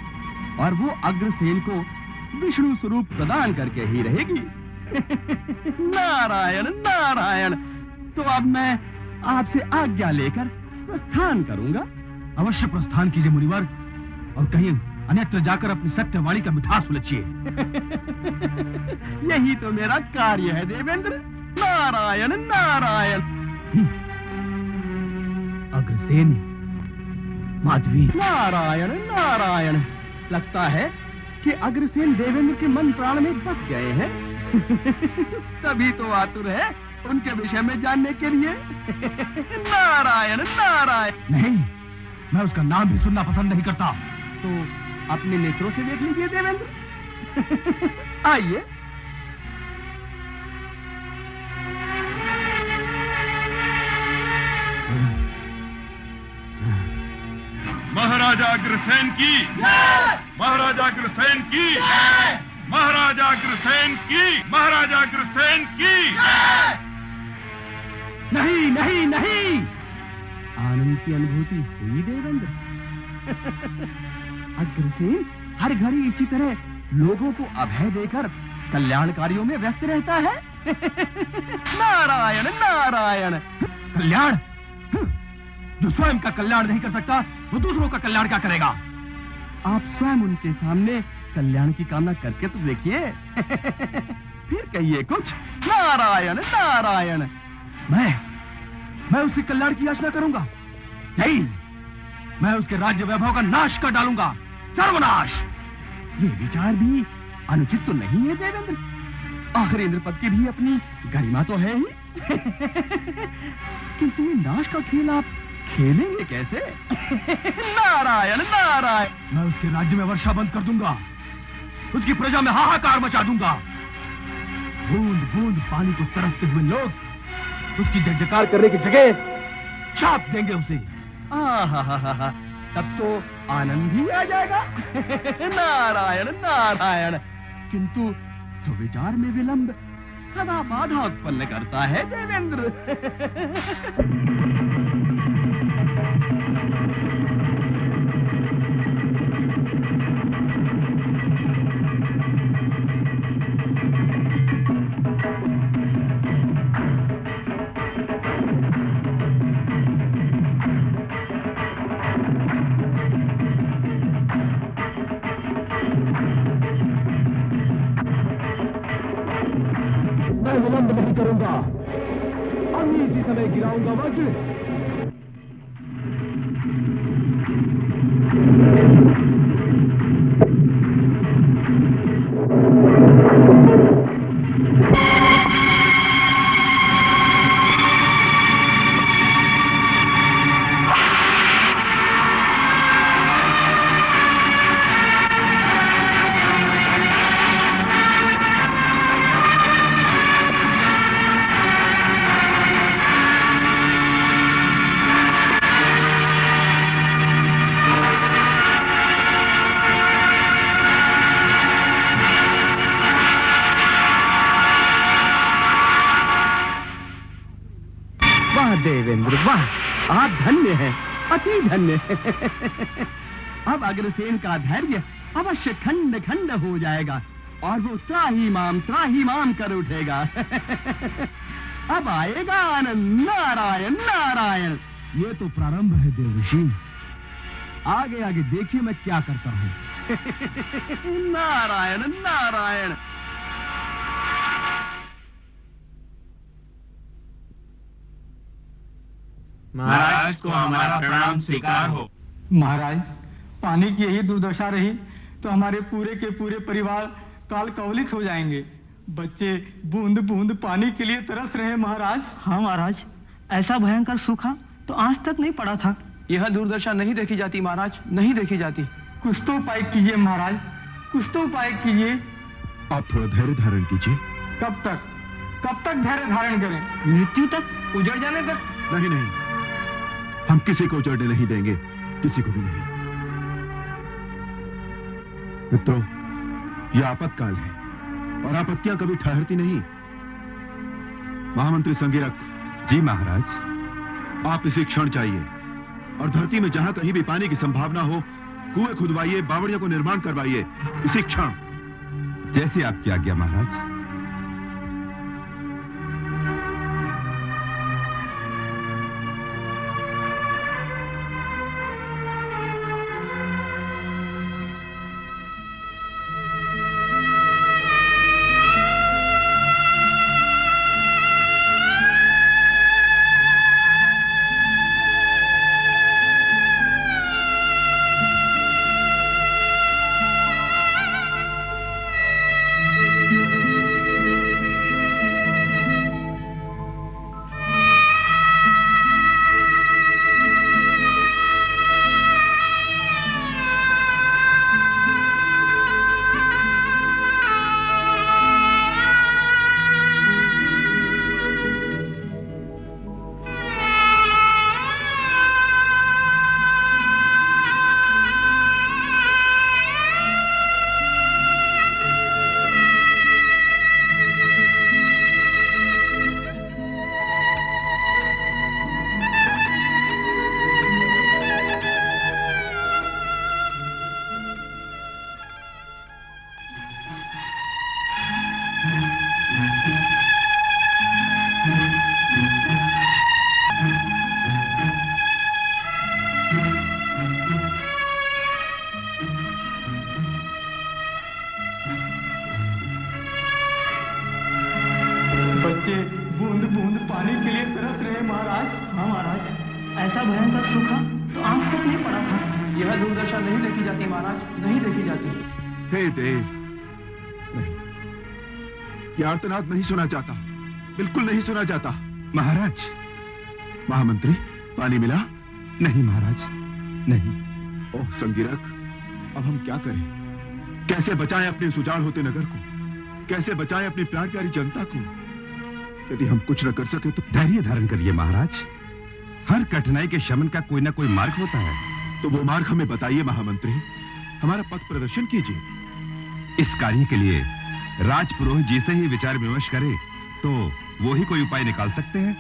और वो अग्रसेन को विष्णु स्वरूप प्रदान करके ही रहेगी। नारायण नारायण। तो अब मैं आपसे आज्ञा लेकर प्रस्थान करूंगा। अवश्य प्रस्थान कीजिए मुनिवर, और कहीं अन्यत्र जाकर अपनी सत्यवाणी का मिठास उलझिए। यही तो मेरा कार्य है देवेंद्र। नारायण नारायण। अग्रसेन, माधवी। नारायण नारायण। लगता है कि अग्रसेन देवेंद्र के मन प्राण में बस गए हैं। तभी तो आतुर है उनके विषय में जानने के लिए। नारायण नारायण। नहीं, मैं उसका नाम भी सुनना पसंद नहीं करता। तो अपने नेत्रों से देख लीजिए देवेंद्र। आइए। महाराजा अग्रसेन की जय। महाराजा अग्रसेन की जय। महाराजा अग्रसेन की। महाराजा अग्रसेन की जय। नहीं नहीं नहीं। आनंद की अनुभूति हुई देवेंद्र। अग्रसेन हर घड़ी इसी तरह लोगों को अभय देकर कल्याण कार्यों में व्यस्त रहता है। नारायण नारायण। कल्याण? जो स्वयं का कल्याण नहीं कर सकता, वो दूसरों का कल्याण क्या करेगा? आप स्वयं उनके सामने कल्याण की कामना करके तो देखिए। फिर कहिए कुछ। नारायण नारायण। मैं उसके कल्याण की याचना करूंगा? नहीं, मैं उसके राज्य वैभव का नाश कर डालूंगा। सर्वनाश। ये विचार भी अनुचित तो नहीं है देवेंद्र। आखिर इंद्रपद की भी अपनी गरिमा तो है ही। किंतु ये नाश का खेल आप खेलेंगे कैसे? नारायण नारायण। मैं उसके राज्य में वर्षा बंद कर दूंगा, उसकी प्रजा में हाहाकार मचा दूंगा। बूंद बूंद पानी को तरसते हुए लोग उसकी जयजयकार करने की जगह शाप देंगे उसे। आहा, तब तो आनंद ही आ जाएगा। नारायण नारायण। किंतु सुविचार में विलंब सदा बाधा उत्पन्न करता है देवेंद्र। मैं विलंब नहीं करूंगा, अभी इसी समय गिराऊंगा वज्र। देवेंद्र, वाह, आप धन्य हैं, अति धन्य हैं। अब अग्रसेन का धैर्य अवश्य खंड खंड हो जाएगा और वो त्राही माम कर उठेगा। अब आएगा आनंद। नारायण नारायण। ये तो प्रारंभ है देवर्षि, आगे आगे देखिए मैं क्या करता हूँ। नारायण नारायण। महाराज को हमारा प्रणाम स्वीकार हो। महाराज, पानी की यही दुर्दशा रही तो हमारे पूरे के पूरे परिवार काल कवलित हो जाएंगे। बच्चे बूंद बूंद पानी के लिए तरस रहे महाराज। हाँ महाराज, ऐसा भयंकर सूखा तो आज तक नहीं पड़ा था। यह दुर्दशा नहीं देखी जाती महाराज, नहीं देखी जाती। कुछ तो उपाय कीजिए महाराज, कुछ तो उपाय कीजिए। आप थोड़ा धैर्य धारण कीजिए। कब तक धैर्य धारण करें? मृत्यु तक, उजड़ जाने तक? नहीं नहीं, हम किसी को उजड़ने नहीं देंगे, किसी को भी नहीं। मित्रों, यह आपत्काल है और आपत्तियां कभी ठहरती नहीं। महामंत्री संगिरक। जी महाराज। आप इसी क्षण चाहिए और धरती में जहां कहीं भी पानी की संभावना हो, कुएं खुदवाइए, बावड़ियों को निर्माण करवाइए, इसी क्षण। जैसे आपकी आज्ञा महाराज। बच्चे बूंद बूंद पानी के लिए तरस रहे महाराज। हाँ महाराज, ऐसा भयंकर सूखा तो आज तक नहीं पड़ा था। यह दुर्दशा नहीं देखी जाती महाराज, नहीं देखी जाती। हे देव, नहीं, यह आर्तनाद नहीं सुना चाहता, बिल्कुल नहीं सुना चाहता। महाराज। महामंत्री, पानी मिला? नहीं महाराज, नहीं। ओह संगिरक, अब हम क्या करें? कैसे बचाएं अपने सुजाड़ होते नगर को? कैसे बचाएं अपनी प्यार प्यारी जनता को? यदि हम कुछ न कर सके तो धैर्य धारण करिए महाराज। हर कठिनाई के शमन का कोई ना कोई मार्ग होता है। तो वो मार्ग हमें बताइए महामंत्री, हमारा पथ प्रदर्शन कीजिए। इस कार्य के लिए राजपुरोहित जी से ही विचार विमर्श करें तो वो ही कोई उपाय निकाल सकते हैं,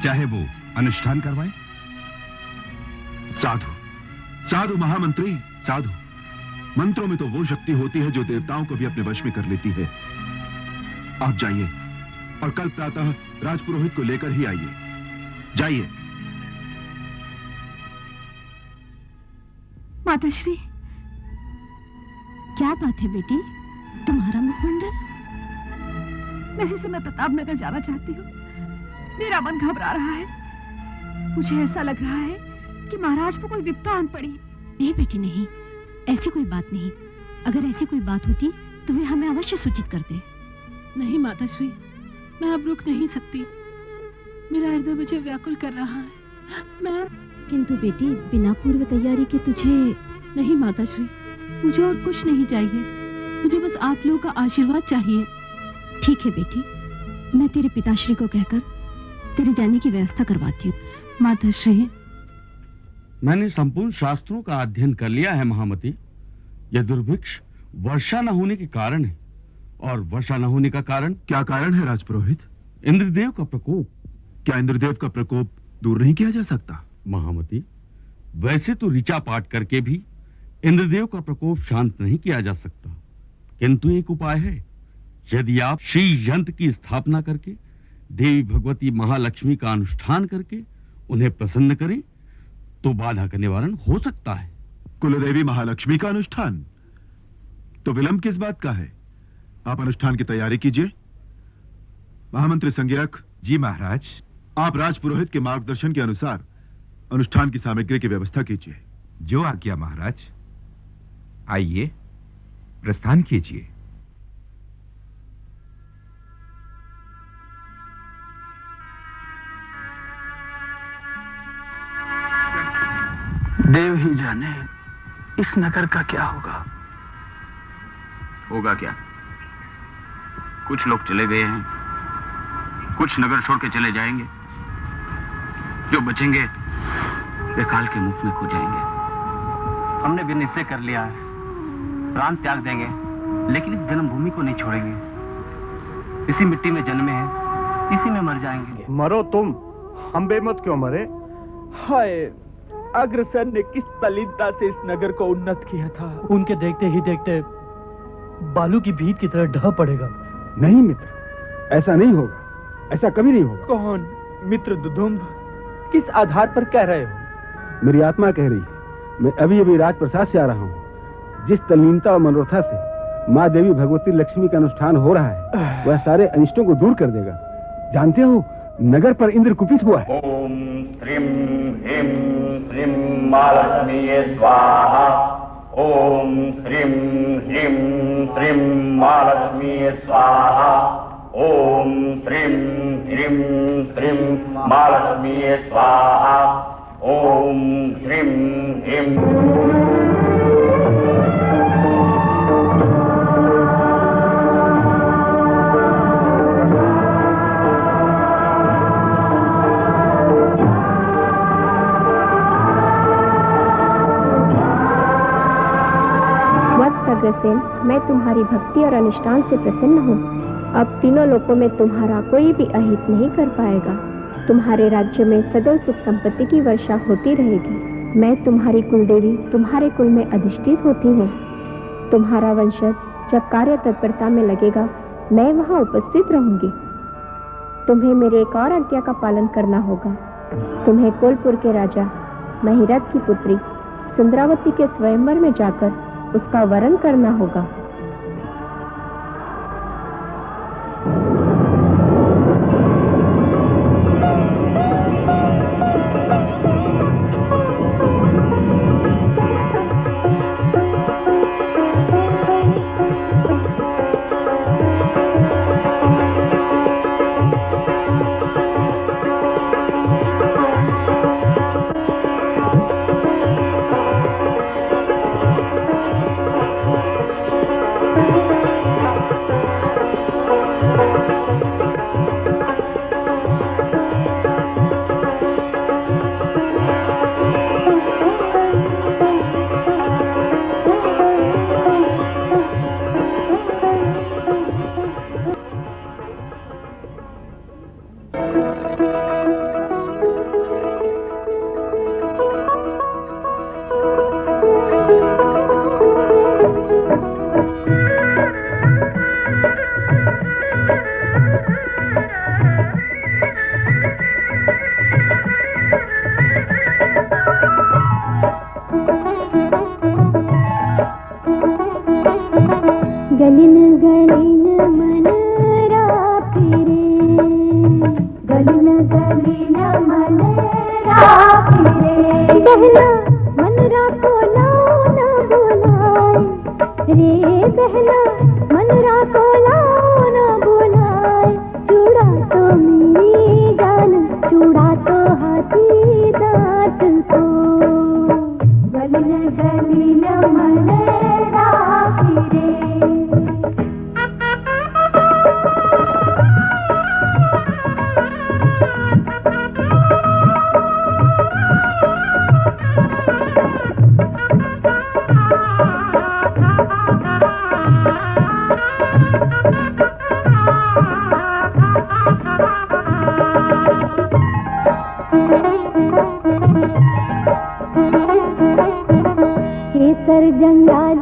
चाहे वो अनुष्ठान करवाए। साधु, साधु महामंत्री, साधु। मंत्रों में तो वो शक्ति होती है जो देवताओं को भी अपने वश में कर लेती है। आप जाइए और कल प्रातः राजपुरोहित को लेकर ही आइए। जाइए। माताश्री, क्या बात है बेटी, तुम्हारा मुखमंडल? वैसे से मैं प्रतापनगर जाना चाहती हूँ। मेरा मन घबरा रहा है। मुझे ऐसा लग रहा है कि महाराज को कोई विपदा आन पड़ी। नहीं बेटी नहीं, ऐसी कोई बात नहीं। अगर ऐसी कोई बात होती तो वे हमें अवश्य सूचित करते। नहीं माताश्री, मैं अब रुक नहीं सकती। मेरा हृदय मुझे व्याकुल कर रहा है। मैं किंतु बेटी, बिना पूर्व तैयारी के तुझे... नहीं माताश्री, मुझे और कुछ नहीं चाहिए। मुझे बस आप लोगों का आशीर्वाद चाहिए। ठीक है बेटी, मैं तेरे पिताश्री को कहकर तेरे जाने की व्यवस्था करवाती हूँ। माताश्री, मैंने संपूर्ण शास्त्रों का अध्ययन कर लिया है महामती। यह दुर्भिक्ष वर्षा न होने के कारण है, और वर्षा न होने का कारण? क्या कारण है राजपुरोहित? इंद्रदेव का प्रकोप। क्या इंद्रदेव का प्रकोप दूर नहीं किया जा सकता। महामती, वैसे तो ऋचा पाठ करके भी इंद्रदेव का प्रकोप शांत नहीं किया जा सकता, किंतु एक उपाय है। यदि आप श्री यंत्र की स्थापना करके देवी भगवती महालक्ष्मी का अनुष्ठान करके उन्हें प्रसन्न करें तो बाधा का निवारण हो सकता है। कुलदेवी महालक्ष्मी का अनुष्ठान? तो विलंब किस बात का है? आप अनुष्ठान की तैयारी कीजिए। महामंत्री संज्ञक। जी महाराज। आप राजपुरोहित के मार्गदर्शन के अनुसार अनुष्ठान की सामग्री की व्यवस्था कीजिए। जो आज्ञा महाराज। आइए, प्रस्थान कीजिए। देव ही जाने इस नगर का क्या होगा। होगा क्या? कुछ लोग चले गए हैं, कुछ नगर छोड़ के चले जाएंगे, जो बचेंगे वे काल के मुख में खो जाएंगे। हमने भी निश्चय कर लिया है, प्राण त्याग देंगे, लेकिन इस जन्मभूमि को नहीं छोड़ेंगे। इसी मिट्टी में जन्मे हैं, इसी में मर जाएंगे। मरो तुम, हम बेमत क्यों मरे? हाय, अग्रसेन ने किस तल्लीनता से इस नगर को उन्नत किया था। उनके देखते ही देखते बालू की भीत की तरह ढह पड़ेगा। नहीं मित्र, ऐसा नहीं होगा, ऐसा कभी नहीं होगा। कौन मित्र दुदुम्ब? किस आधार पर कह रहे हो? मेरी आत्मा कह रही है। मैं अभी अभी राजप्रसाद से आ रहा हूँ। जिस तल्लीनता और मनोरथा से माँ देवी भगवती लक्ष्मी का अनुष्ठान हो रहा है, वह सारे अनिष्टों को दूर कर देगा। जानते हो, नगर पर इंद्र कुपित हुआ है। ओम श्रीम ह्रीम श्रीम महालक्ष्मी स्वाहा। ओम श्रीम ह्रीम श्रीम महालक्ष्मी स्वाहा। ओम श्रीम ह्रीम श्रीम महालक्ष्मी स्वाहा। ओम श्रीम ह्रीम। अग्रसेन, मैं तुम्हारी भक्ति और अनुष्ठान से प्रसन्न हूँ। अब तीनों लोकों में तुम्हारा कोई भी अहित नहीं कर पाएगा। तुम्हारे राज्य में सदैव सुख संपत्ति की वर्षा होती रहेगी। मैं तुम्हारी कुलदेवी तुम्हारे कुल में अधिष्ठित होती हूँ। तुम्हारा वंशज जब कार्य तत्परता में लगेगा, मैं वहाँ उपस्थित रहूंगी। तुम्हें मेरे एक और आज्ञा का पालन करना होगा। तुम्हें कोलपुर के राजा महिरथ की पुत्री सुंदरावती के स्वयंवर में जाकर उसका वरण करना होगा।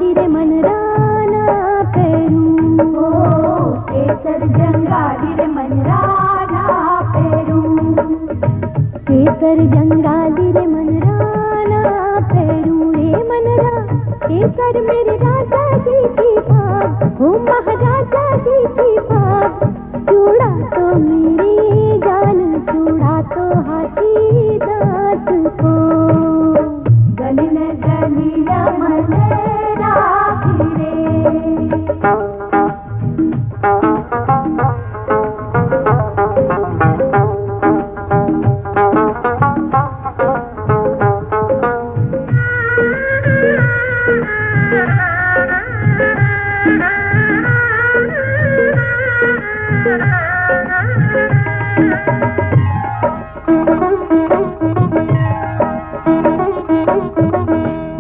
जंगाली रे मनराना पेरू केसर जंगाली रे मनराना पेरू केसर जंगाली रे मनराना पेरू रे मनरा केसर मेरे राजा जी की बात हो महाराजा जी की बात चूड़ा तो मेरी जान चूड़ा तो हाथी दांत को गलिन गलिन मन राखी रे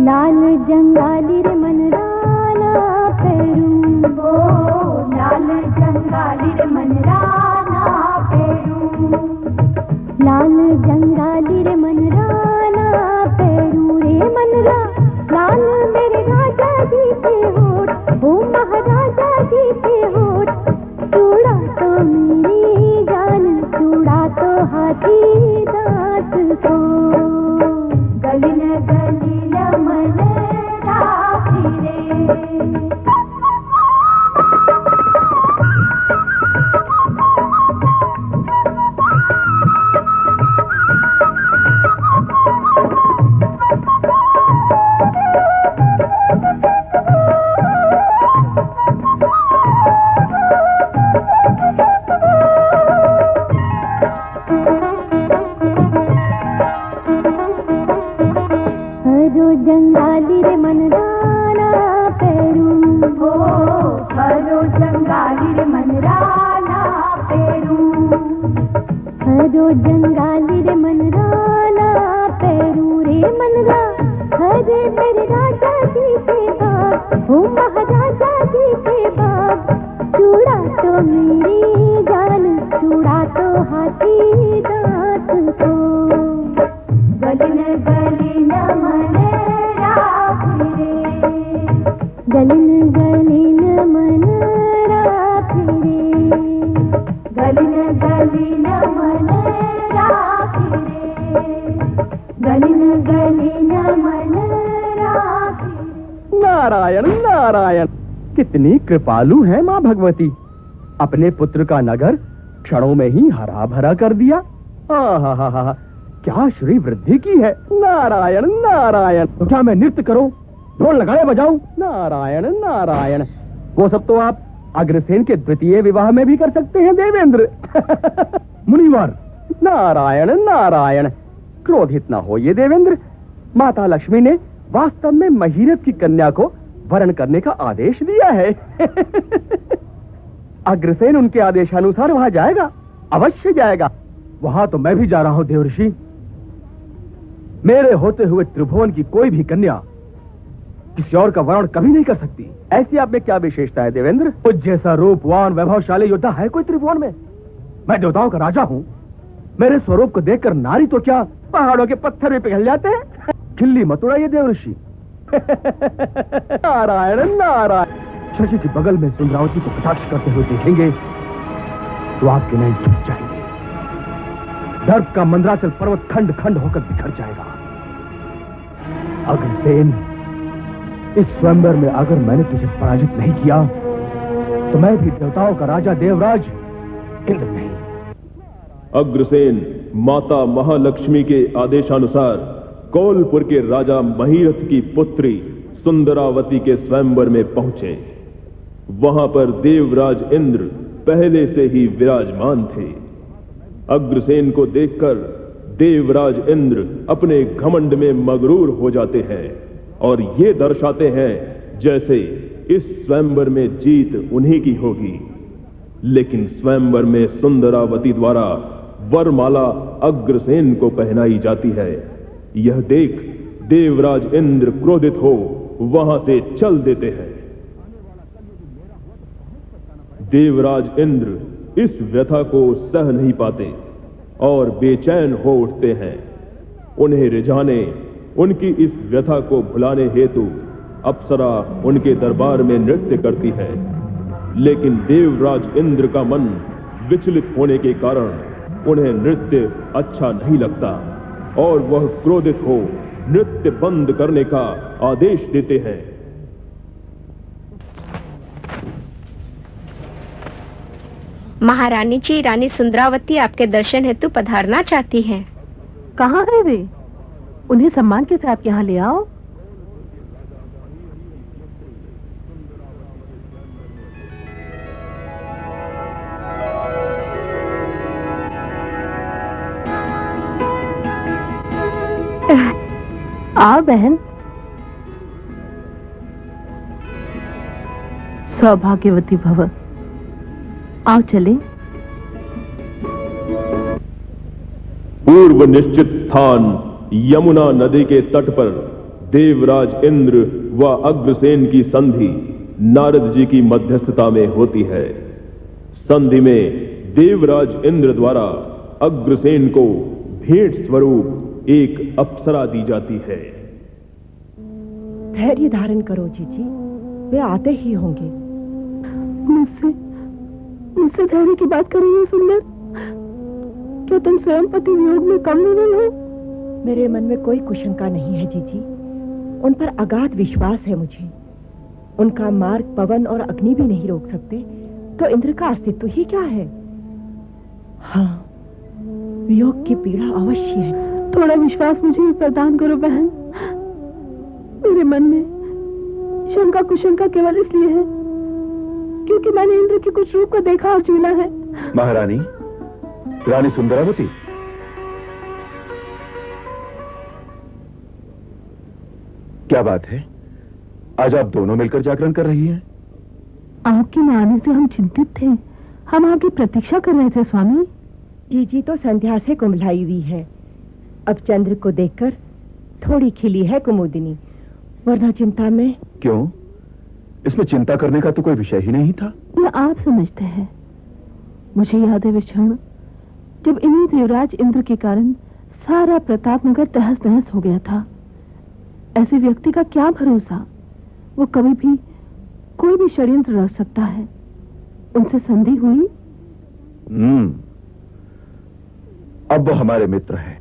लाल जंगाली रे मनराना पेरू लाल जंगाली रे मनराना पेरू लाल जंगाली रे मनराना पेरू रे मनरा लाल मेरे राजा जी के होठ हो महाराजा जी के होठ चूड़ा तो मेरी जान चूड़ा तो हाथी दांत को गलिन गलिन मन राखी रे हरो जंगाली रे मनराना पेरू हरो जंगाली रे मनराना पेरू हरो जंगाली रे मनराना पेरू रे मनरा हरे मेरे राजा जी के बाप हो महाराजा जी के बाप चूड़ा तो मेरी जान चूड़ा तो हाथी दांत को गलिन गलिन मन राखी रे गलिन गलिन मन राखी रे गलिन गलिन मन राखी रे गलिन गलिन मन राखी। नारायण नारायण, कितनी कृपालु है माँ भगवती। अपने पुत्र का नगर क्षणों में ही हरा भरा कर दिया। आहा, क्या श्री वृद्धि की है। नारायण नारायण, तो क्या मैं नृत्य करूं, ढोल लगाए बजाऊं? नारायण नारायण, वो सब तो आप अग्रसेन के द्वितीय विवाह में भी कर सकते हैं देवेंद्र। मुनिवर, नारायण नारायण, क्रोधित न होइए देवेंद्र। माता लक्ष्मी ने वास्तव में महीरथ की कन्या को वरण करने का आदेश दिया है। अग्रसेन उनके आदेशानुसार वहां जाएगा, अवश्य जाएगा। वहां तो मैं भी जा रहा हूं देवर्षि। मेरे होते हुए त्रिभुवन की कोई भी कन्या किसी और का वरण कभी नहीं कर सकती। ऐसी आप में क्या विशेषता है देवेंद्र? कुछ जैसा रूपवान वैभवशाली योद्धा है कोई त्रिभुवन में? मैं देवताओं का राजा हूं। मेरे स्वरूप को देखकर नारी तो क्या पहाड़ों के पत्थर भी पिघल जाते हैं। खिल्ली मत उड़ाइए देवर्षि। नारायण नारायण, शशि के बगल में सुंदरावती को कटाक्ष करते हुए देखेंगे तो आपके नयन झुक जाएंगे। दर्प का मंदराचल पर्वत खंड खंड होकर बिखर जाएगा। अग्रसेन, इस स्वयंवर में अगर मैंने तुझे पराजित नहीं किया तो मैं भी देवताओं का राजा देवराज इंद्र नहीं। अग्रसेन माता महालक्ष्मी के आदेशानुसार कौलपुर के राजा महीरथ की पुत्री सुंदरावती के स्वयंवर में पहुंचे। वहां पर देवराज इंद्र पहले से ही विराजमान थे। अग्रसेन को देखकर देवराज इंद्र अपने घमंड में मगरूर हो जाते हैं और ये दर्शाते हैं जैसे इस स्वयंवर में जीत उन्हीं की होगी। लेकिन स्वयंवर में सुंदरावती द्वारा वरमाला अग्रसेन को पहनाई जाती है। यह देख देवराज इंद्र क्रोधित हो वहां से चल देते हैं। देवराज इंद्र इस व्यथा को सह नहीं पाते और बेचैन हो उठते हैं। उन्हें रिझाने, उनकी इस व्यथा को भुलाने हेतु अप्सरा उनके दरबार में नृत्य करती है, लेकिन देवराज इंद्र का मन विचलित होने के कारण उन्हें नृत्य अच्छा नहीं लगता और वह क्रोधित हो नृत्य बंद करने का आदेश देते हैं। महारानी जी, रानी सुंदरावती आपके दर्शन हेतु पधारना चाहती हैं। कहाँ है वे? उन्हें सम्मान के साथ यहाँ ले आओ। आओ बहन। सौभाग्यवती भव। आओ चले। पूर्व निश्चित स्थान यमुना नदी के तट पर देवराज इंद्र व अग्रसेन की संधि नारद जी की मध्यस्थता में होती है। संधि में देवराज इंद्र द्वारा अग्रसेन को भेंट स्वरूप एक अप्सरा दी जाती है। धैर्य धारण करो जीजी, वे आते ही होंगे। मुझसे धैर्य की बात कर रही हो सुंदर? क्या तुम स्वयं पति वियोग में कम नहीं हो? मेरे मन में कोई कुशंका नहीं है जीजी, उन पर अगाध विश्वास है मुझे। उनका मार्ग पवन और अग्नि भी नहीं रोक सकते, तो इंद्र का अस्तित्व ही क्या है? हाँ, वियोग की पीड़ा अवश्य है। थोड़ा विश्वास मुझे भी प्रदान करो बहन। मेरे मन में शंका कुशंका केवल इसलिए है क्योंकि मैंने इंद्र के कुछ रूप को देखा और झूला है। महारानी, रानी सुंदरावती, क्या बात है? आज आप दोनों मिलकर जागरण कर रही हैं? आपके न आने से हम चिंतित थे। हम आपकी प्रतीक्षा कर रहे थे स्वामी। जीजी तो संध्या से कुंभलाई हुई है। अब चंद्र को देखकर थोड़ी खिली है कुमुदिनी, वरना चिंता में। क्यों? इसमें चिंता करने का तो कोई विषय ही नहीं था। यह आप समझते हैं। मुझे याद है वे क्षण जब इन्हीं देवराज इंद्र के कारण सारा प्रतापनगर तहस नहस हो गया था। ऐसे व्यक्ति का क्या भरोसा, वो कभी भी कोई भी षड्यंत्र रच सकता है। उनसे संधि हुई। अब वो हमारे मित्र हैं।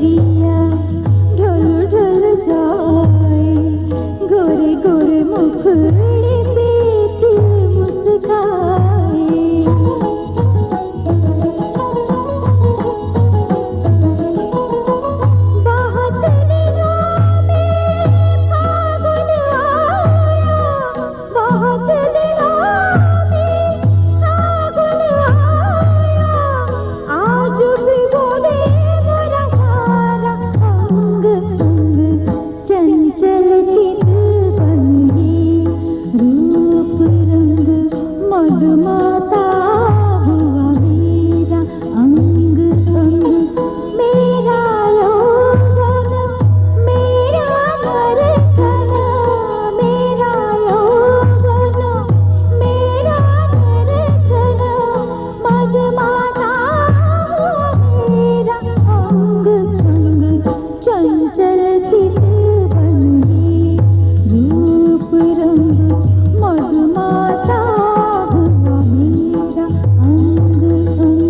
नगरिया ढल ढल जाए, गोरे गोरे मुखड़े पे दिल मुस्काए। बहुत दिनों में फागुन आया, बहुत दिनों में फागुन आया, आज भी बोले मोरा सारा अंग अंग, चंचल चित बंदी रूप रंग मधुमाता हुआ मेरा अंग अंग। मेरा यौवन मेरा मर्दन, मेरा यौवन मेरा मर्दन, मधुमाता हुआ मेरा अंग अंग, चंचल चित बंदी रूप रंग मधुमाता हुआ मेरा अंग अंग।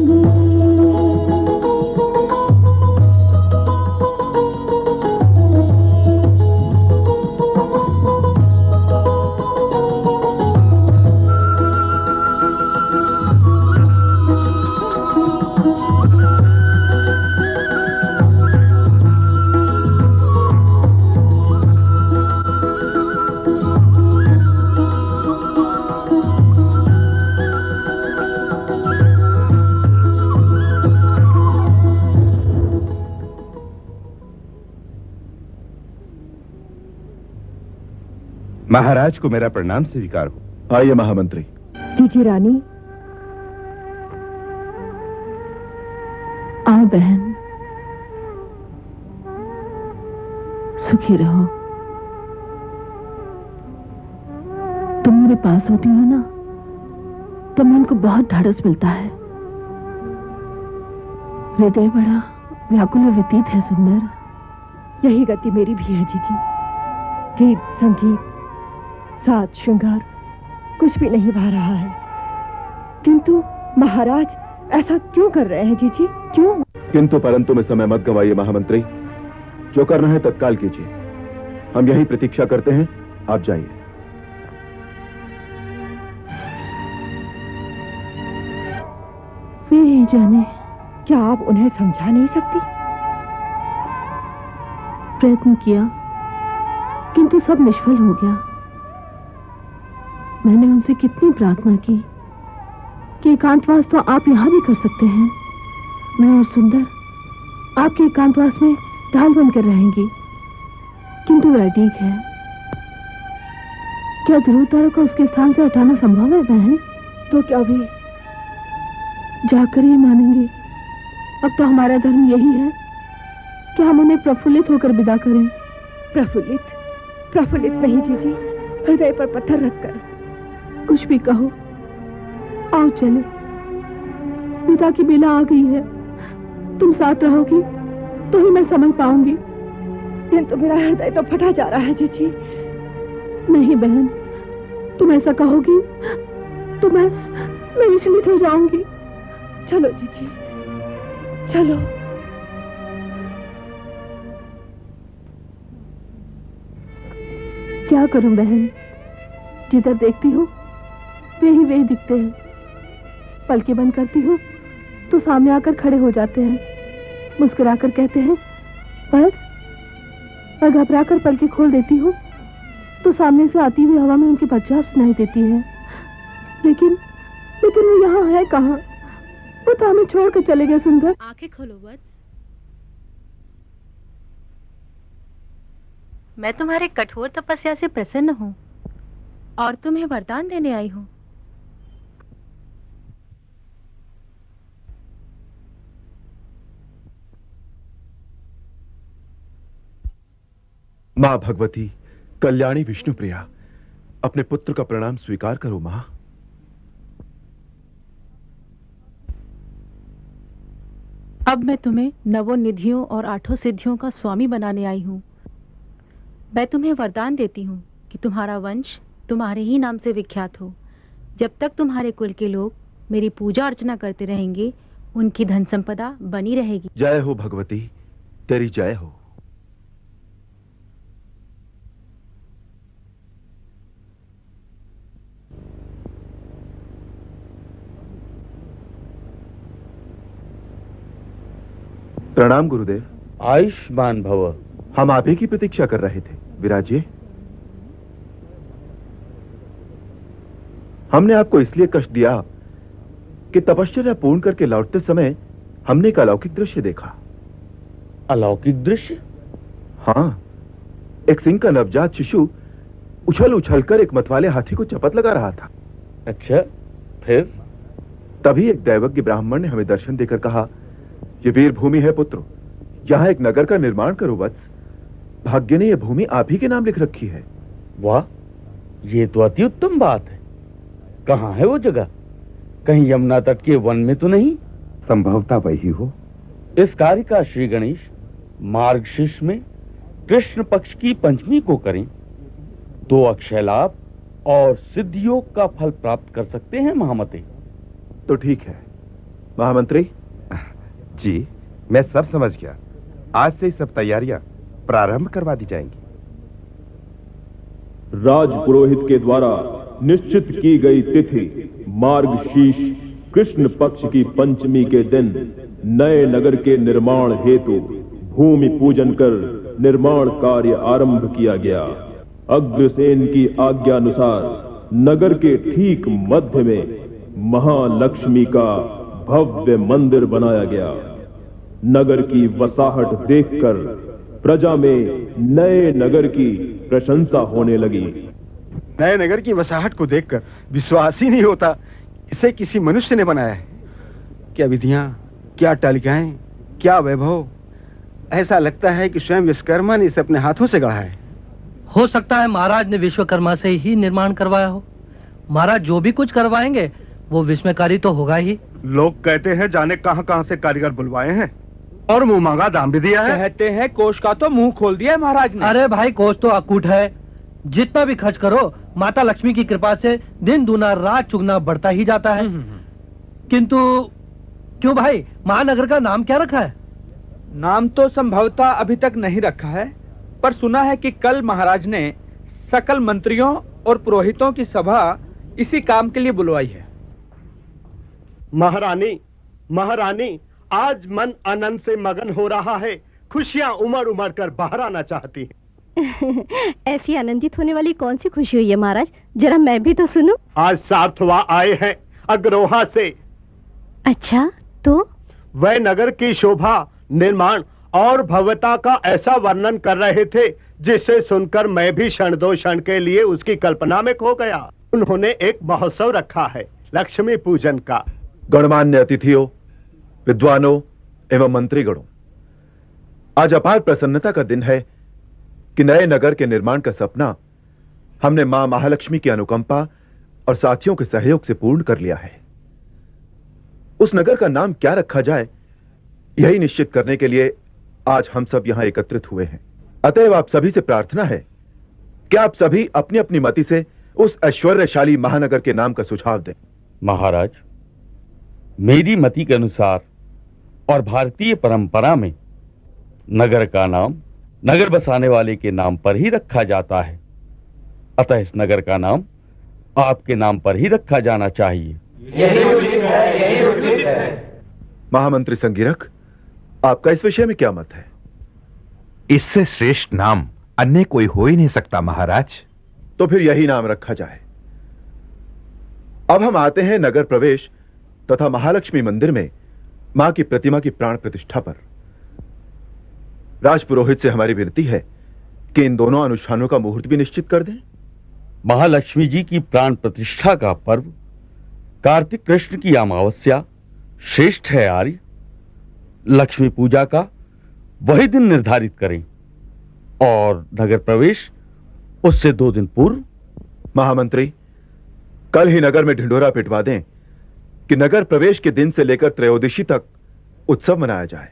महाराज को मेरा प्रणाम स्वीकार हो। आइए महामंत्री। जीजी रानी। आओ बहन, सुखी रहो। तुम मेरे पास होती हो ना, तो मन को बहुत ढाढ़स मिलता है। हृदय बड़ा व्याकुल और व्यतीत है सुंदर। यही गति मेरी भी है जीजी। गीत संगीत साज श्रृंगार कुछ भी नहीं भा रहा है, किंतु महाराज ऐसा क्यों कर रहे हैं जीजी, क्यों? किंतु परंतु में समय मत गवाइए महामंत्री, जो करना है तत्काल कीजिए। हम यही प्रतीक्षा करते हैं, आप जाइए। वे ही जाने। क्या आप उन्हें समझा नहीं सकती? प्रयत्न किया, किंतु सब निष्फल हो गया। मैंने उनसे कितनी प्रार्थना की कि एकांतवास तो आप यहाँ भी कर सकते हैं। मैं और सुंदर आपके एकांतवास में ढाल बनकर रहेंगी, किंतु वह ठीक है। क्या ध्रुव तारा को उसके स्थान से हटाना संभव है बहन? तो क्या भी जाकर ही मानेंगे। अब तो हमारा धर्म यही है कि हम उन्हें प्रफुल्लित होकर विदा करें। प्रफुल्लित? प्रफुल्लित नहीं जीजी, हृदय पर पत्थर रखकर। कुछ भी कहो, आओ चले। पिता की बेला आ गई है। तुम साथ रहोगी तो ही मैं समझ पाऊंगी। किंतु मेरा हृदय तो फटा जा रहा है जीजी। नहीं बहन, तुम ऐसा कहोगी तो मैं विचलित हो जाऊंगी। चलो जीजी, चलो। क्या करूं बहन, जिधर देखती हूँ वे ही दिखते हैं। पलकें बंद करती हूँ तो सामने आकर खड़े हो जाते हैं, मुस्कुराकर कहते हैं बस। और घबराकर पलकें खोल देती हूँ तो सामने से आती हुई हवा में उनकी पदचाप सुनाई देती है। लेकिन वो यहाँ है कहाँ? वो तो हमें छोड़कर चले गए। सुंदर, आंखें खोलो वत्स। मैं तुम्हारे कठोर तपस्या से प्रसन्न हूँ और तुम्हें वरदान देने आई हूँ। मां भगवती, कल्याणी विष्णुप्रिया, अपने पुत्र का प्रणाम स्वीकार करो मां। अब मैं तुम्हें नवों निधियों और 8 सिद्धियों का स्वामी बनाने आई हूँ। मैं तुम्हें वरदान देती हूँ कि तुम्हारा वंश तुम्हारे ही नाम से विख्यात हो। जब तक तुम्हारे कुल के लोग मेरी पूजा अर्चना करते रहेंगे, उनकी धन संपदा बनी रहेगी। जय हो भगवती, तेरी जय हो। प्रणाम गुरुदेव। आयुष्मान भव। हम आप ही की प्रतीक्षा कर रहे थे, विराजिए। हमने आपको इसलिए कष्ट दिया कि तपश्चर्या पूर्ण करके लौटते समय हमने एक अलौकिक दृश्य देखा। अलौकिक दृश्य? हाँ, एक सिंह का नवजात शिशु उछल उछल कर एक मतवाले हाथी को चपत लगा रहा था। अच्छा, फिर? तभी एक दैवज्ञ ब्राह्मण ने हमें दर्शन देकर कहा, ये वीर भूमि है पुत्र, यहाँ एक नगर का निर्माण करो वत्स। भाग्य ने यह भूमि आप ही के नाम लिख रखी है। वाह, ये तो अति उत्तम बात है। कहाँ है वो जगह? कहीं यमुना तट के वन में तो नहीं? संभवतः वही हो। इस कार्य का श्री गणेश मार्गशीर्ष में कृष्ण पक्ष की पंचमी को करें तो अक्षय लाभ और सिद्ध योग का फल प्राप्त कर सकते हैं महामते। तो ठीक है महामंत्री जी, मैं सब समझ गया। आज से ही सब तैयारियां प्रारंभ करवा दी जाएंगी। राज पुरोहित के द्वारा निश्चित की गई तिथि मार्गशीर्ष कृष्ण पक्ष की पंचमी के दिन नए नगर के निर्माण हेतु भूमि पूजन कर निर्माण कार्य आरंभ किया गया। अग्रसेन की आज्ञानुसार नगर के ठीक मध्य में महालक्ष्मी का भव्य मंदिर बनाया गया। नगर की वसाहट देखकर प्रजा में नए नगर की प्रशंसा होने लगी। नए नगर की वसाहत को देखकर विश्वास ही नहीं होता इसे किसी मनुष्य ने बनाया है। क्या विधियां, क्या टालिकाएं, क्या वैभव। ऐसा लगता है कि स्वयं विश्वकर्मा ने इसे अपने हाथों से गढ़ा है। हो सकता है महाराज ने विश्वकर्मा से ही निर्माण करवाया हो। महाराज जो भी कुछ करवाएंगे वो विस्मयकारी तो होगा ही। लोग कहते हैं जाने कहां-कहां से कारीगर बुलवाए हैं और मुंह मांगा दाम भी दिया है। कहते हैं कोष का तो मुंह खोल दिया है महाराज ने। अरे भाई, कोष तो अकूट है। जितना भी खर्च करो माता लक्ष्मी की कृपा से दिन दूना रात चुगना बढ़ता ही जाता है। किंतु क्यों भाई, महानगर का नाम क्या रखा है? नाम तो संभवतः अभी तक नहीं रखा है, पर सुना है कि कल महाराज ने सकल मंत्रियों और पुरोहितों की सभा इसी काम के लिए बुलवाई है। महारानी, महारानी, आज मन आनंद से मगन हो रहा है। खुशियां उमड़ उमड़ कर बाहर आना चाहती हैं। ऐसी आनंदित होने वाली कौन सी खुशी हुई है महाराज? जरा मैं भी तो सुनूं। आज सार्थवा आए हैं अग्रोहा से। अच्छा, तो? वह नगर की शोभा, निर्माण और भव्यता का ऐसा वर्णन कर रहे थे जिसे सुनकर मैं भी क्षण दो क्षण के लिए उसकी कल्पना में खो गया। उन्होंने एक महोत्सव रखा है लक्ष्मी पूजन का। गणमान्य अतिथियों, विद्वानों एवं मंत्रीगणों, आज अपार प्रसन्नता का दिन है कि नए नगर के निर्माण का सपना हमने मां महालक्ष्मी की अनुकंपा और साथियों के सहयोग से पूर्ण कर लिया है। उस नगर का नाम क्या रखा जाए, यही निश्चित करने के लिए आज हम सब यहां एकत्रित हुए हैं। अतएव आप सभी से प्रार्थना है कि आप सभी अपनी अपनी मति से उस ऐश्वर्यशाली महानगर के नाम का सुझाव दें। महाराज, मेरी मति के अनुसार और भारतीय परंपरा में नगर का नाम नगर बसाने वाले के नाम पर ही रखा जाता है। अतः इस नगर का नाम आपके नाम पर ही रखा जाना चाहिए। यही उचित है, यही उचित है। महामंत्री संगीरक, आपका इस विषय में क्या मत है? इससे श्रेष्ठ नाम अन्य कोई हो ही नहीं सकता महाराज। तो फिर यही नाम रखा जाए। अब हम आते हैं नगर प्रवेश तथा महालक्ष्मी मंदिर में मां की प्रतिमा की प्राण प्रतिष्ठा पर। राजपुरोहित से हमारी विनती है कि इन दोनों अनुष्ठानों का मुहूर्त भी निश्चित कर दें। महालक्ष्मी जी की प्राण प्रतिष्ठा का पर्व कार्तिक कृष्ण की अमावस्या श्रेष्ठ है आर्य। लक्ष्मी पूजा का वही दिन निर्धारित करें और नगर प्रवेश उससे 2 दिन पूर्व। महामंत्री, कल ही नगर में ढिंढोरा पिटवा दें कि नगर प्रवेश के दिन से लेकर त्रयोदशी तक उत्सव मनाया जाए।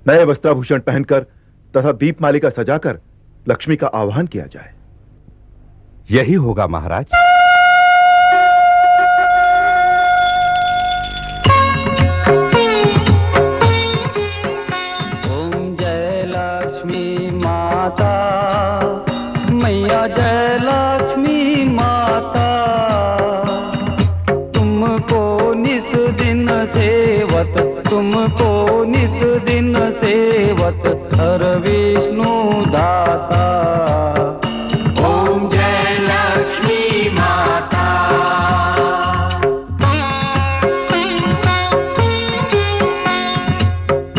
नए वस्त्राभूषण पहनकर तथा दीपमालिका सजाकर लक्ष्मी का आह्वान किया जाए। यही होगा महाराज। ओम जय माता, मैया जय लक्ष्मी माता। तुमको निस दिन सेवत, तुमको निस दिन सेवत, हर विष्णु दाता। ओम जय लक्ष्मी माता।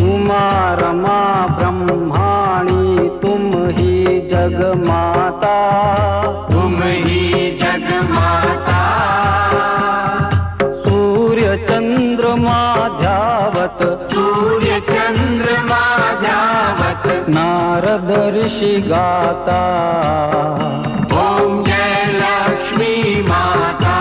उमा रमा ब्रह्माणी तुम ही जग माता, तुम ही जग माता। सूर्य चंद्रमा ध्यावत, सूर्य चंद्रमा ध्यावत, नारद ऋषि गाता। ओम जय लक्ष्मी माता।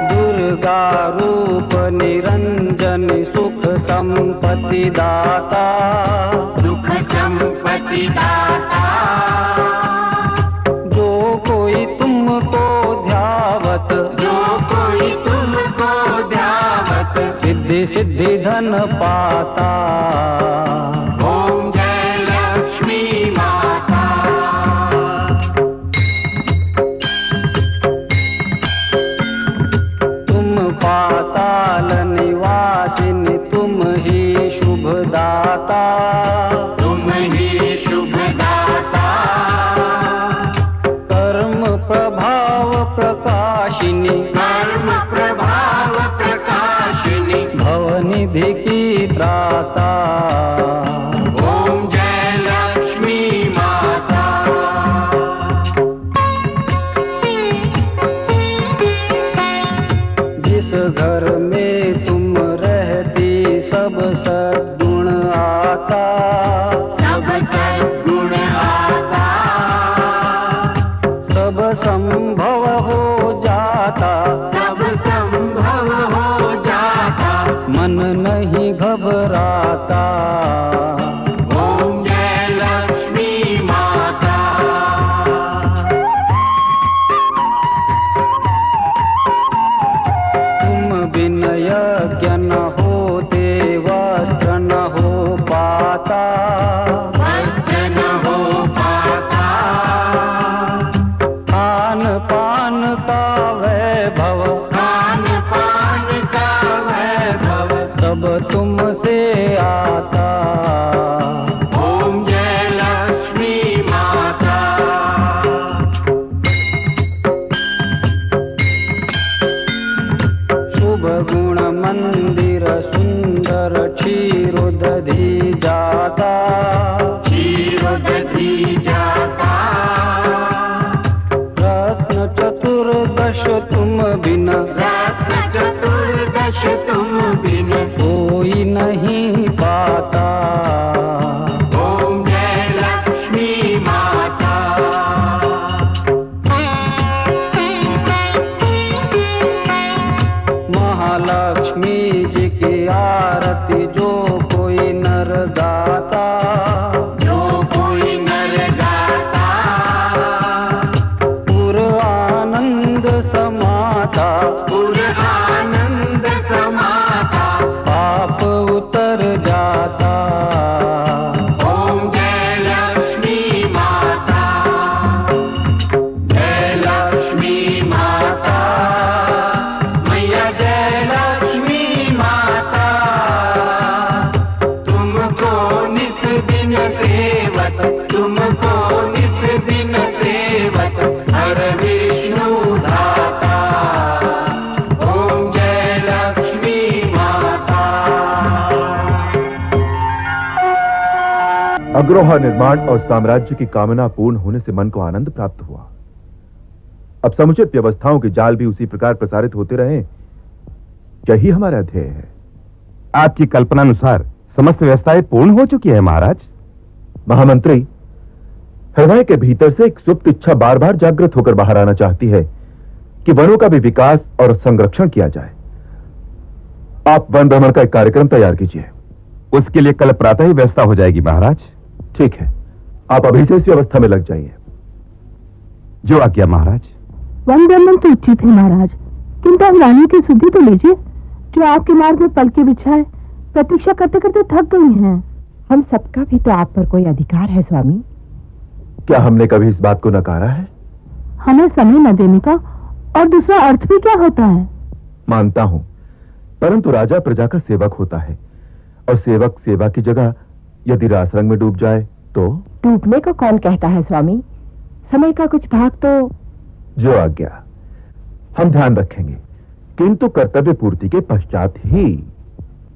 दुर्गा रूप निरंजन सुख संपत्ति दाता, सुख संपत्ति दाता। जो कोई तुमको ध्यावत, जो कोई तुमको ध्यावत, सिद्धि सिद्धि धन पाता। ओम जय लक्ष्मी माता। तुम पाताल निवासिनी तुम ही शुभ दाता, तुम ही शुभ दाता। कर्म प्रभाव प्रकाशिनी, कर्म प्रभाव प्रकाशिनी, भवनिधि की त्राता। ओम जय लक्ष्मी माता। जिस घर में तुम रहती सब सद्गुण आता, सब सद्गुण आता। सब संभव हो जाता, सब संभव हो जाता। मन नहीं घबराता। ओम जय लक्ष्मी माता। तुम बिन यज्ञ न होते, वस्त्र न हो पाता, वस्त्र न हो पाता। खान पान का वैभव, खान पान का वैभव, सब तुमसे आता। ओम जय लक्ष्मी माता। शुभ गुण मंदिर सुंदर क्षीरोदधि जाता, क्षीरोदधि जाता। रत्न चतुर्दश तुम बिन, रत्न चतुर्दश तुम बिन, कोई नहीं पाता। ओम जय लक्ष्मी माता। महालक्ष्मी जी की आरती जो कोई नर गाता, जो कोई नर गाता, पूर आनंद समाता, पूर आनंद समाता। पाप उतर जाता। ओम जय लक्ष्मी माता। जय लक्ष्मी माता। मैया जय लक्ष्मी माता। तुमको निस दिन सेवत, तुमको निस दिन सेवत, हर विष्णु धाता। ओम जय लक्ष्मी माता। अग्रोहा निर्माण और साम्राज्य की कामना पूर्ण होने से मन को आनंद प्राप्त हुआ। अब समुचित व्यवस्थाओं के जाल भी उसी प्रकार प्रसारित होते रहे, यही हमारा ध्येय है। आपकी कल्पना अनुसार समस्त व्यवस्थाएं पूर्ण हो चुकी है महाराज। महामंत्री, हृदय के भीतर से एक सुप्त इच्छा बार बार जागृत होकर बाहर आना चाहती है कि वनों का भी विकास और संरक्षण किया जाए। आप वन भ्रमण का एक कार्यक्रम तैयार कीजिए। उसके लिए कल प्रातः ही व्यवस्था हो जाएगी महाराज। ठीक है, आप अभी से इस व्यवस्था में लग जाइए। जो आज्ञा महाराज। वन भ्रमण तो उचित है महाराज, किंतु हम रानी की सुधि तो लीजिए, जो आपके मार्ग में पलके बिछाए, प्रतीक्षा करते करते थक गई हैं। हम सबका भी तो आप पर कोई अधिकार है स्वामी। क्या हमने कभी इस बात को नकारा है? हमें समय न देने का और दूसरा अर्थ भी क्या होता है? मानता हूं, परंतु राजा प्रजा का सेवक होता है और सेवक सेवा की जगह यदि रासरंग में डूब जाए तो? डूबने को कौन कहता है स्वामी? समय का कुछ भाग तो। जो आज्ञा, हम ध्यान रखेंगे, किंतु कर्तव्य पूर्ति के पश्चात ही।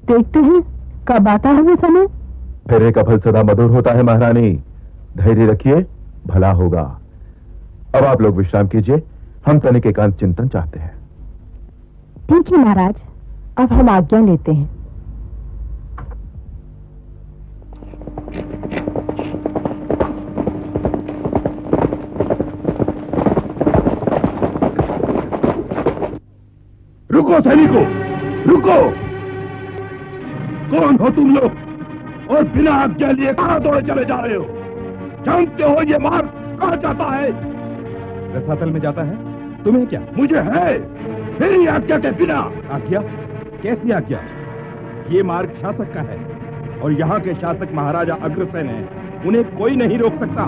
देखते हैं कब आता है वो समय। फेरे का फल सदा मधुर होता है महारानी, धैर्य रखिए, भला होगा। अब आप लोग विश्राम कीजिए, हम तनिक एकांत चिंतन चाहते हैं। ठीक है महाराज, अब हम आज्ञा लेते हैं। रुको सैनिकों, रुको! कौन हो तुम लोग और बिना आज्ञा लिए कहां दौड़े चले जा रहे हो? जानते हो ये मार्ग कहां जाता है? रसातल में जाता है। तुम्हें क्या? मुझे है, मेरी आज्ञा के बिना। आज्ञा? कैसी आज्ञा? ये मार्ग शासक का है और यहाँ के शासक महाराजा अग्रसेन हैं। उन्हें कोई नहीं रोक सकता।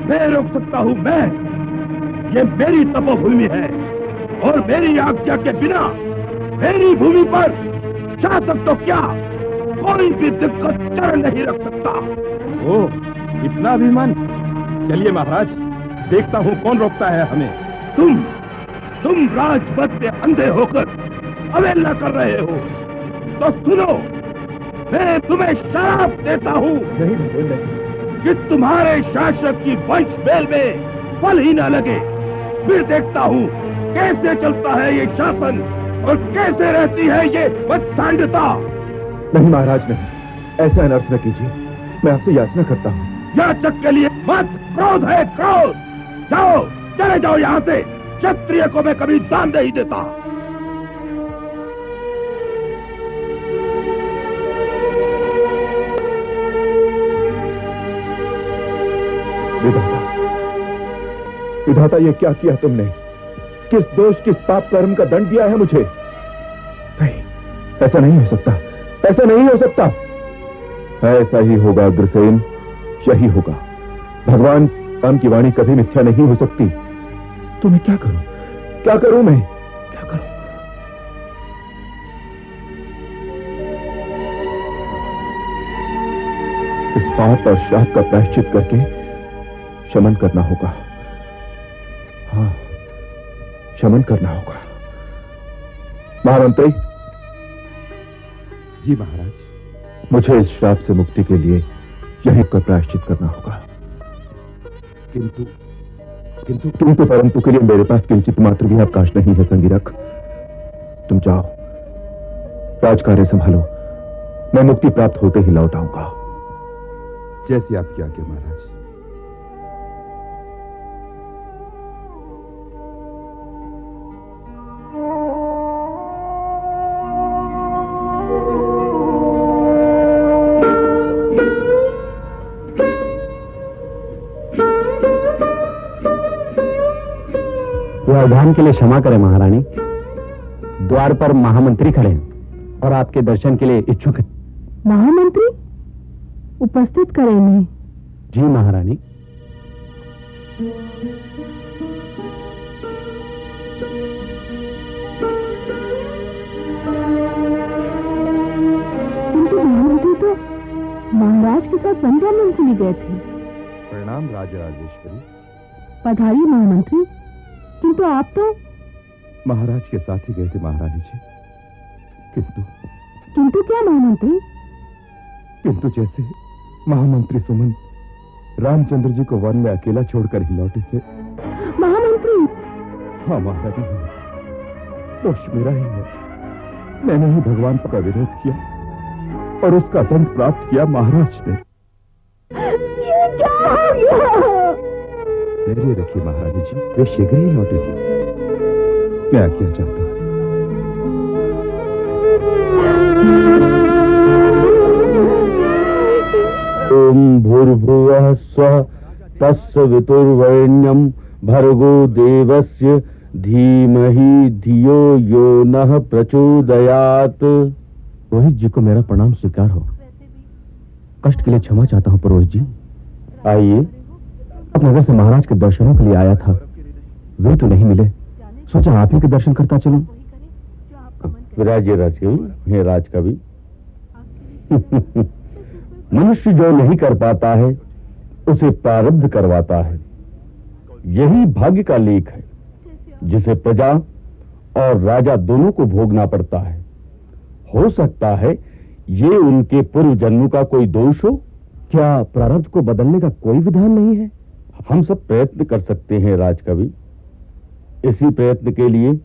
मैं रोक सकता हूँ, मैं। ये मेरी तपोभूमि है और मेरी आज्ञा के बिना मेरी भूमि पर शासक तो क्या, कोई भी दिक्कत चरण नहीं रख सकता। ओह, इतना अभिमान! चलिए महाराज, देखता हूँ कौन रोकता है हमें। तुम राजपथ पे अंधे होकर अवहेलना कर रहे हो तो सुनो, मैं तुम्हें श्राप देता हूँ कि तुम्हारे शासक की वंश बेल में फल ही न लगे। फिर देखता हूँ कैसे चलता है ये शासन और कैसे रहती है ये बद्धांधता। नहीं महाराज, नहीं, ऐसा अनर्थ न कीजिए, मैं आपसे याचना करता हूँ। याचक के लिए मत, क्रोध है क्रोध। जाओ, चले जाओ यहाँ से। क्षत्रिय को मैं कभी दान नहीं देता। विधाता, विधाता, ये क्या किया तुमने? किस दोष, किस पाप कर्म का दंड दिया है मुझे? नहीं, ऐसा नहीं हो सकता, ऐसा नहीं हो सकता। ऐसा ही होगा अग्रसेन, यही होगा। भगवान राम की वाणी कभी मिथ्या नहीं हो सकती। तो मैं क्या करूं? क्या करूं मैं? क्या करूं? इस पाप और श्राप का प्रायश्चित करके शमन करना होगा। हाँ, शमन करना होगा। महामंत्री जी महाराज, मुझे इस श्राप से मुक्ति के लिए यही का प्रायश्चित करना होगा। किंतु किंतु परंतु के लिए मेरे पास किंचित मात्र भी अवकाश नहीं है। संगीरक, तुम जाओ, राजकार्य संभालो, मैं मुक्ति प्राप्त होते ही लौट आऊंगा। जैसी आपकी आज्ञा महाराज। व्यवधान के लिए क्षमा करें महारानी। द्वार पर महामंत्री खड़े हैं और आपके दर्शन के लिए इच्छुक हैं। महामंत्री उपस्थित करें इन्हें। जी महारानी। किंतु महामंत्री तो महाराज के साथ वनभ्रमण के लिए गए थे। प्रणाम राजराजेश्वरी। पधारिए महामंत्री। किंतु आप तो महाराज के साथ ही गए थे महारानी जी। किंतु क्या महामंत्री? किंतु जैसे महामंत्री सुमन रामचंद्र जी को वन में अकेला छोड़कर ही लौटे थे। महामंत्री! हाँ महारानी, दोष मेरा ही है। मैंने ही भगवान का विरोध किया और उसका दंड प्राप्त किया महाराज ने। ये क्या हो गया? धैर्य रखिए महारानी जी, वे शीघ्र ही लौटेगी। मैं आज्ञा चाहता हूं। ओम भूर्भुवः स्वः तत्सवितुर्वरेण्यं भर्गो देवस्य धीमहि धियो यो नः प्रचोदयात्। रोहित जी को मेरा प्रणाम स्वीकार हो। कष्ट के लिए क्षमा चाहता हूं पुरोहित जी। आइए। अब नगर से महाराज के दर्शनों के लिए आया था, वे तो नहीं मिले, सोचा आप ही के दर्शन करता चलूं। विराजिए राजकवि, हे राजकवि। मनुष्य जो नहीं कर पाता है उसे प्रारब्ध करवाता है। यही भाग्य का लेख है जिसे प्रजा और राजा दोनों को भोगना पड़ता है। हो सकता है ये उनके पूर्व जन्मों का कोई दोष हो। क्या प्रारब्ध को बदलने का कोई विधान नहीं है? हम सब प्रयत्न कर सकते हैं राजकवि। इसी प्रयत्न के लिए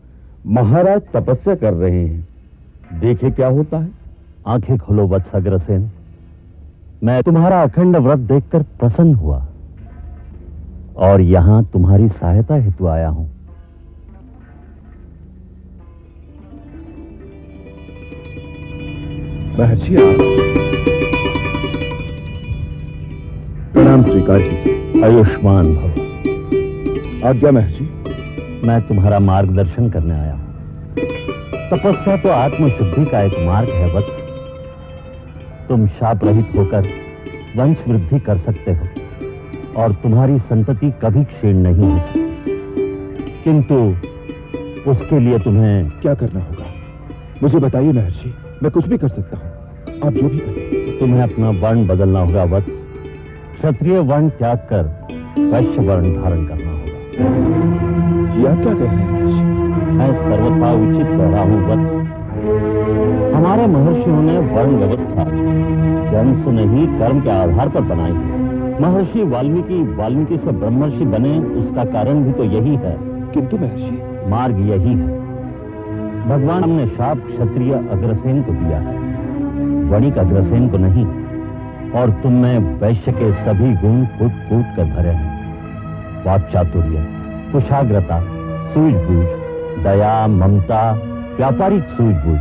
महाराज तपस्या कर रहे हैं, देखे क्या होता है। आंखें खोलो वत्स अग्रसेन, मैं तुम्हारा अखंड व्रत देखकर प्रसन्न हुआ और यहां तुम्हारी सहायता हेतु आया हूं। महर्षि आप प्रणाम स्वीकार कीजिए। आयुष्मान भव। आज्ञा महर्षि। मैं तुम्हारा मार्गदर्शन करने आया हूं। तपस्या तो आत्मशुद्धि का एक मार्ग है वत्स। तुम शाप रहित होकर वंश वृद्धि कर सकते हो और तुम्हारी संतति कभी क्षीण नहीं हो सकती, किंतु उसके लिए तुम्हें क्या करना होगा मुझे बताइए महर्षि। मैं कुछ भी कर सकता हूँ, आप जो भी करें। तुम्हें अपना वर्ण बदलना होगा वत्स। क्षत्रिय वर्ण त्याग कर वैश्य वर्ण धारण करना होगा। ये आप क्या कह रहे हैं महर्षि? मैं सर्वथा उचित कह रहा हूँ वत्स। हमारे महर्षियों ने वर्ण व्यवस्था जन्म से नहीं कर्म के आधार पर बनाई है। महर्षि वाल्मीकि से ब्रह्मर्षि बने, उसका कारण भी तो यही है। किंतु महर्षि मार्ग यही है। भगवान ने शाप क्षत्रिय अग्रसेन को दिया है, वणिक अग्रसेन को नहीं। और तुम में वैश्य के सभी गुण कूट कूट कर भरे हैं। वाक्चातुर्य, कुशाग्रता, सूझबूझ, दया, ममता, व्यापारिक सूझबूझ।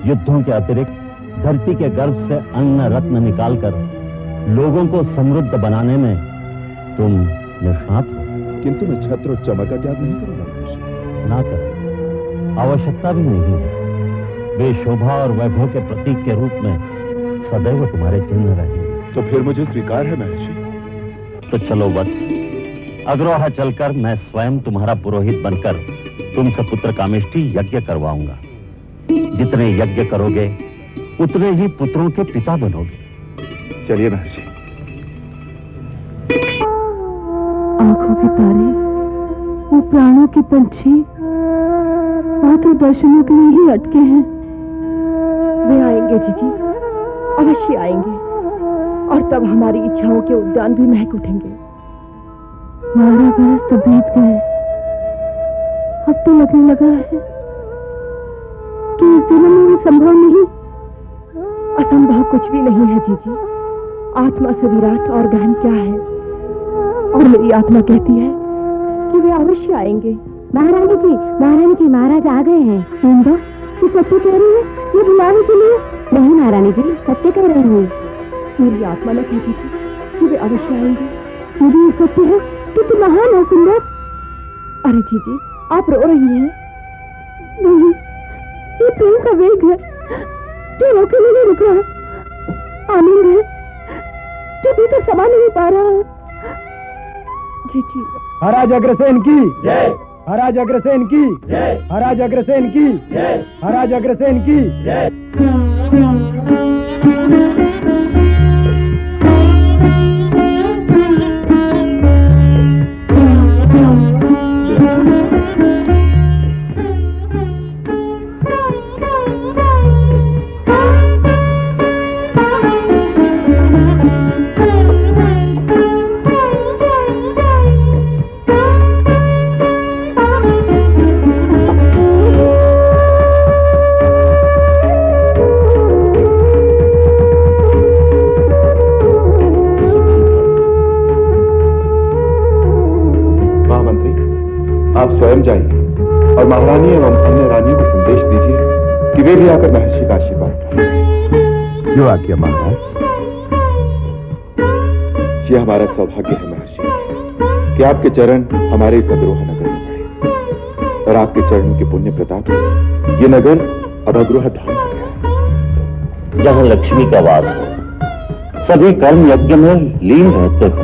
युद्धों के अतिरिक्त धरती के गर्भ से अन्न रत्न निकालकर लोगों को समृद्ध बनाने में तुम निष्णात हो। किंतु मैं छत्र और चमर का त्याग नहीं करूंगा महर्षि। ना कर, आवश्यकता भी नहीं है। वे शोभा और वैभव के प्रतीक के रूप में सदैव तुम्हारे चिन्ह रहेंगे। तो फिर मुझे स्वीकार है महर्षि। तो चलो वत्स, अग्रोहा चलकर मैं स्वयं तुम्हारा पुरोहित बनकर तुमसे पुत्र कामेष्टि यज्ञ करवाऊंगा। जितने यज्ञ करोगे उतने ही पुत्रों के पिता बनोगे। चलिए महर्षि। आंखों के तारे, वो प्राणों के पंछी मात्र दर्शनों के लिए ही अटके हैं। वे आएंगे जीजी, अवश्य आएंगे, और तब हमारी इच्छाओं के उद्यान भी महक उठेंगे। 12 बरस तो बीत गए, अब तो लगने लगा है कि इस जन्म में संभव नहीं। असंभव कुछ भी नहीं है जीजी। आत्मा से विराट और गहन क्या है। और मेरी आत्मा कहती है कि वे अवश्य आएंगे। महारानी जी महाराज आ गए हैं। नंदा, तू सत्य कह रही है ये बुलाने के लिए? नहीं महारानी जी, सत्य कह रही हूँ। मेरी आत्मा ने कहती थी कि वे अवश्य आएंगे। यदि ये सत्य है तो तू महान है सुंदर। अरे जीजी, आप रो रही हैं। नहीं, ये प्रेम का वेग है जो रोके नहीं रुक रहा। आनंद है जो भीतर समा नहीं पा रहा है। जीजी। महाराज अग्रसेन की जय। महाराज अग्रसेन की जय। महाराज अग्रसेन की जय। महाराज अग्रसेन की जय। स्वयं जाइए और महारानी एवं अन्य रानियों को संदेश दीजिए कि वे भी आकर महर्षि का आशीर्वाद प्राप्त। जो आज्ञा महाराज। यह हमारा सौभाग्य है महर्षि कि आपके चरण हमारे इस अग्रोहा नगर में पड़े और आपके चरणों के पुण्य प्रताप से ये नगर अब अग्रोहा धाम हो गया है। जहां लक्ष्मी का वास हो, सभी कर्म यज्ञ में लीन रहते हो,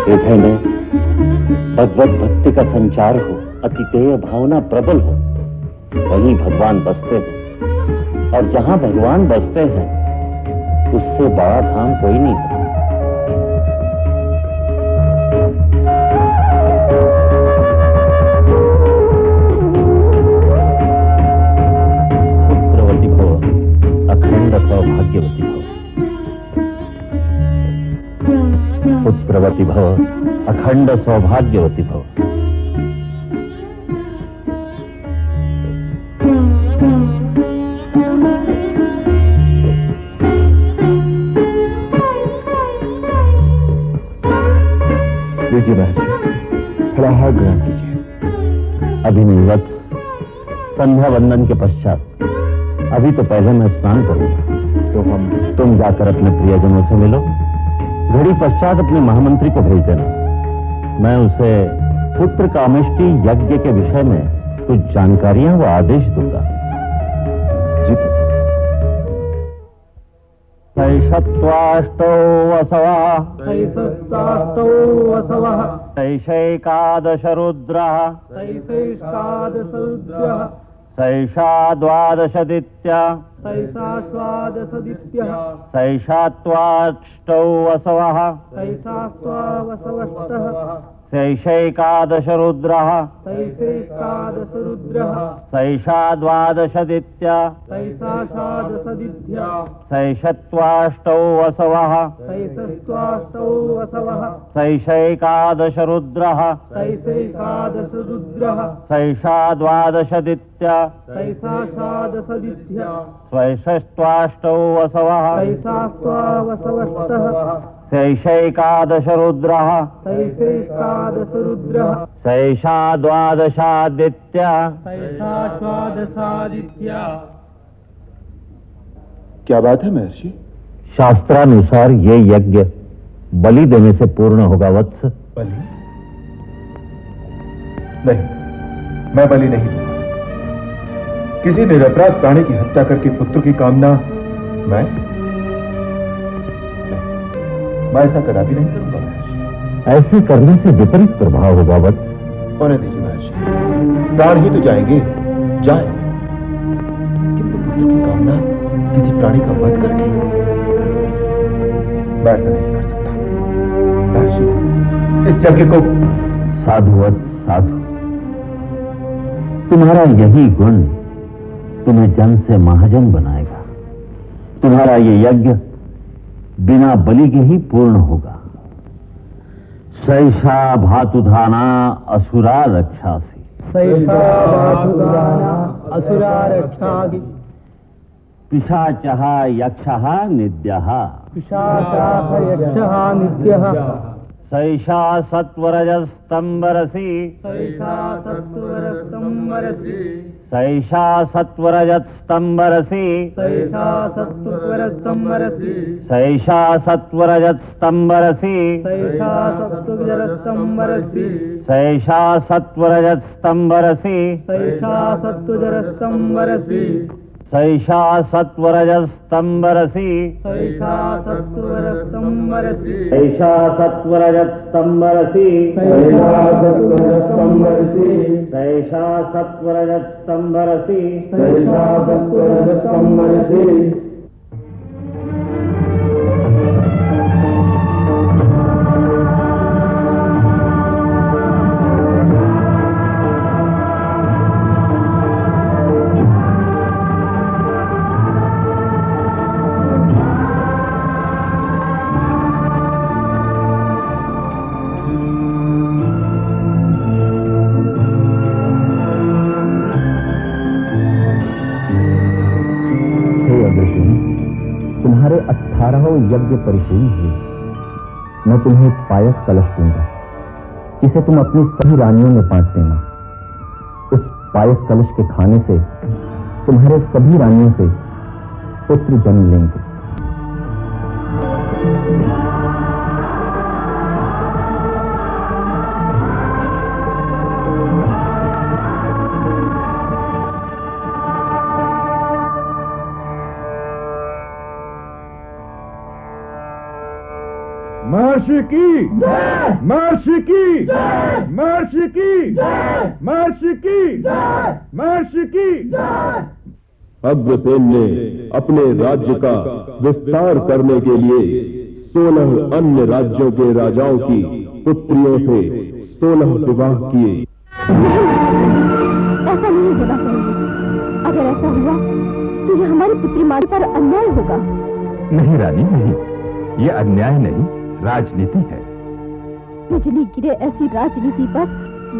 हृदय में भगवत भक्ति का संचार हो, अतिदेय भावना प्रबल हो, वहीं भगवान बसते हैं। और जहां भगवान बसते हैं उससे बड़ा धाम कोई नहीं होता। पुत्रवती भव, अखंड सौभाग्यवती भव। पुत्रवती भव, अखंड सौभाग्यवती भव। लीजिए महर्षि, फलाहार ग्रहण कीजिए। अभी नहीं वत्स, संध्या वंदन के पश्चात। अभी तो पहले मैं स्नान करूंगा। तो तुम जाकर अपने प्रियजनों से मिलो, घड़ी पश्चात अपने महामंत्री को भेज देना। मैं उसे पुत्र कामेष्टि यज्ञ के विषय में कुछ जानकारियां व आदेश दूंगा। सैषत्वाष्टौ वसवः सैषैकादश रुद्रः सैषा द्वादशदित्या सैषा त्वाष्टौ वसवः सैषैकादश रुद्रः सैषा द्वादशदित्या सैषत्वाष्टौ वसवः सैषैकादश रुद्रः सैषा द्वादशदित्या स्वैषत्वाष्टौ वसवः सैषैकादश रुद्रः सैषा द्वादशादित्या क्या बात है महर्षि? शास्त्रानुसार ये यज्ञ बलि देने से पूर्ण होगा वत्स। बलि? नहीं, मैं बलि नहीं दूंगा। किसी निरपराध प्राणी की हत्या करके पुत्र की कामना मैं ऐसा कदापि नहीं करूंगा महर्षि। ऐसे करने से विपरीत प्रभाव होगा वत्स। होने दीजिए महर्षि, प्राण ही तो जाएंगे, जाए, किंतु पुत्र की कामना किसी प्राणी का वध करके मैं ऐसा नहीं कर सकता महर्षि। इस यज्ञ को साधु वत्स, साधु। तुम्हारा यही गुण तुम्हें जन से महाजन बनाएगा। तुम्हारा ये यज्ञ बिना बलि के ही पूर्ण होगा। सैषा भातुधाना असुरा रक्षासी। सैषा भातुधाना असुरा रक्षासी। पिशाचः यक्षः निद्यः। पिशाचः यक्षः निद्यः। सैषा सत्वरजस्तंबरसी। सैषा सत्वरस्तंबरसी। सैषा सत्वरजस्तंबरसी। सैषा सत्वरस्तंबरसी। सैषा सत्वरजस्तंबरसी। सैषा सत्वरस्तंबरसी। सैषा सत्वरजस्तंबरसी। सैषा सत्वरस्तंबरसी। सैषा सत्वरजस्तंबरसी। सैषा सत्वरस्तंबरसी। सैषा सत्वरजस्तंबरसी। सैषा सत्वरस्तंबरसी। सैषा सत्वरजस्तंबरसी। सैषा सत्वरस्तंबरसी। तुम्हारे 18 यज्ञ परिपूर्ण हुए। मैं तुम्हें एक पायस कलश दूंगा, जिसे तुम अपनी सभी रानियों में बांट देना। उस पायस कलश के खाने से तुम्हारे सभी रानियों से पुत्र जन्म लेंगे। महर्षि की महर्षि की महर्षि की महर्षि की महर्षि की। अग्रसेन ने अपने राज्य का विस्तार करने के लिए 16 अन्य राज्यों के राजाओं की पुत्रियों से 16 विवाह किए। ऐसा नहीं होना चाहिए। अगर ऐसा हुआ तो ये हमारी पुत्री मारी पर अन्याय होगा। नहीं रानी नहीं, ये अन्याय नहीं, राजनीति है। बिजली गिरे ऐसी राजनीति पर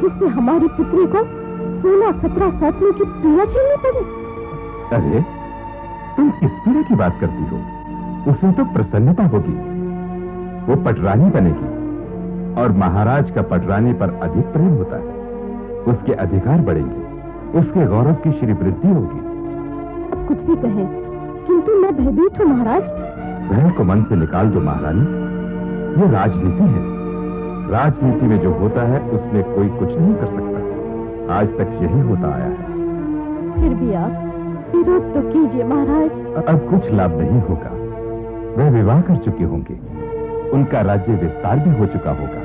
जिससे हमारी पुत्री को 16-17 साथियों की पीड़ा झेलनी पड़ी। अरे तुम किस पीड़ा की बात करती हो? उसे तो प्रसन्नता होगी, वो पटरानी बनेगी और महाराज का पटरानी पर अधिक प्रेम होता है। उसके अधिकार बढ़ेंगे, उसके गौरव की श्री वृद्धि होगी। अब कुछ भी कहे, किंतु मैं भयभीत हूँ महाराज। भय को मन से निकाल दो महारानी, ये राजनीति है। राजनीति में जो होता है उसमें कोई कुछ नहीं कर सकता। आज तक यही होता आया है। फिर भी आप विरोध तो कीजिए महाराज। अब कुछ लाभ नहीं होगा। वे विवाह कर चुके होंगे, उनका राज्य विस्तार भी हो चुका होगा।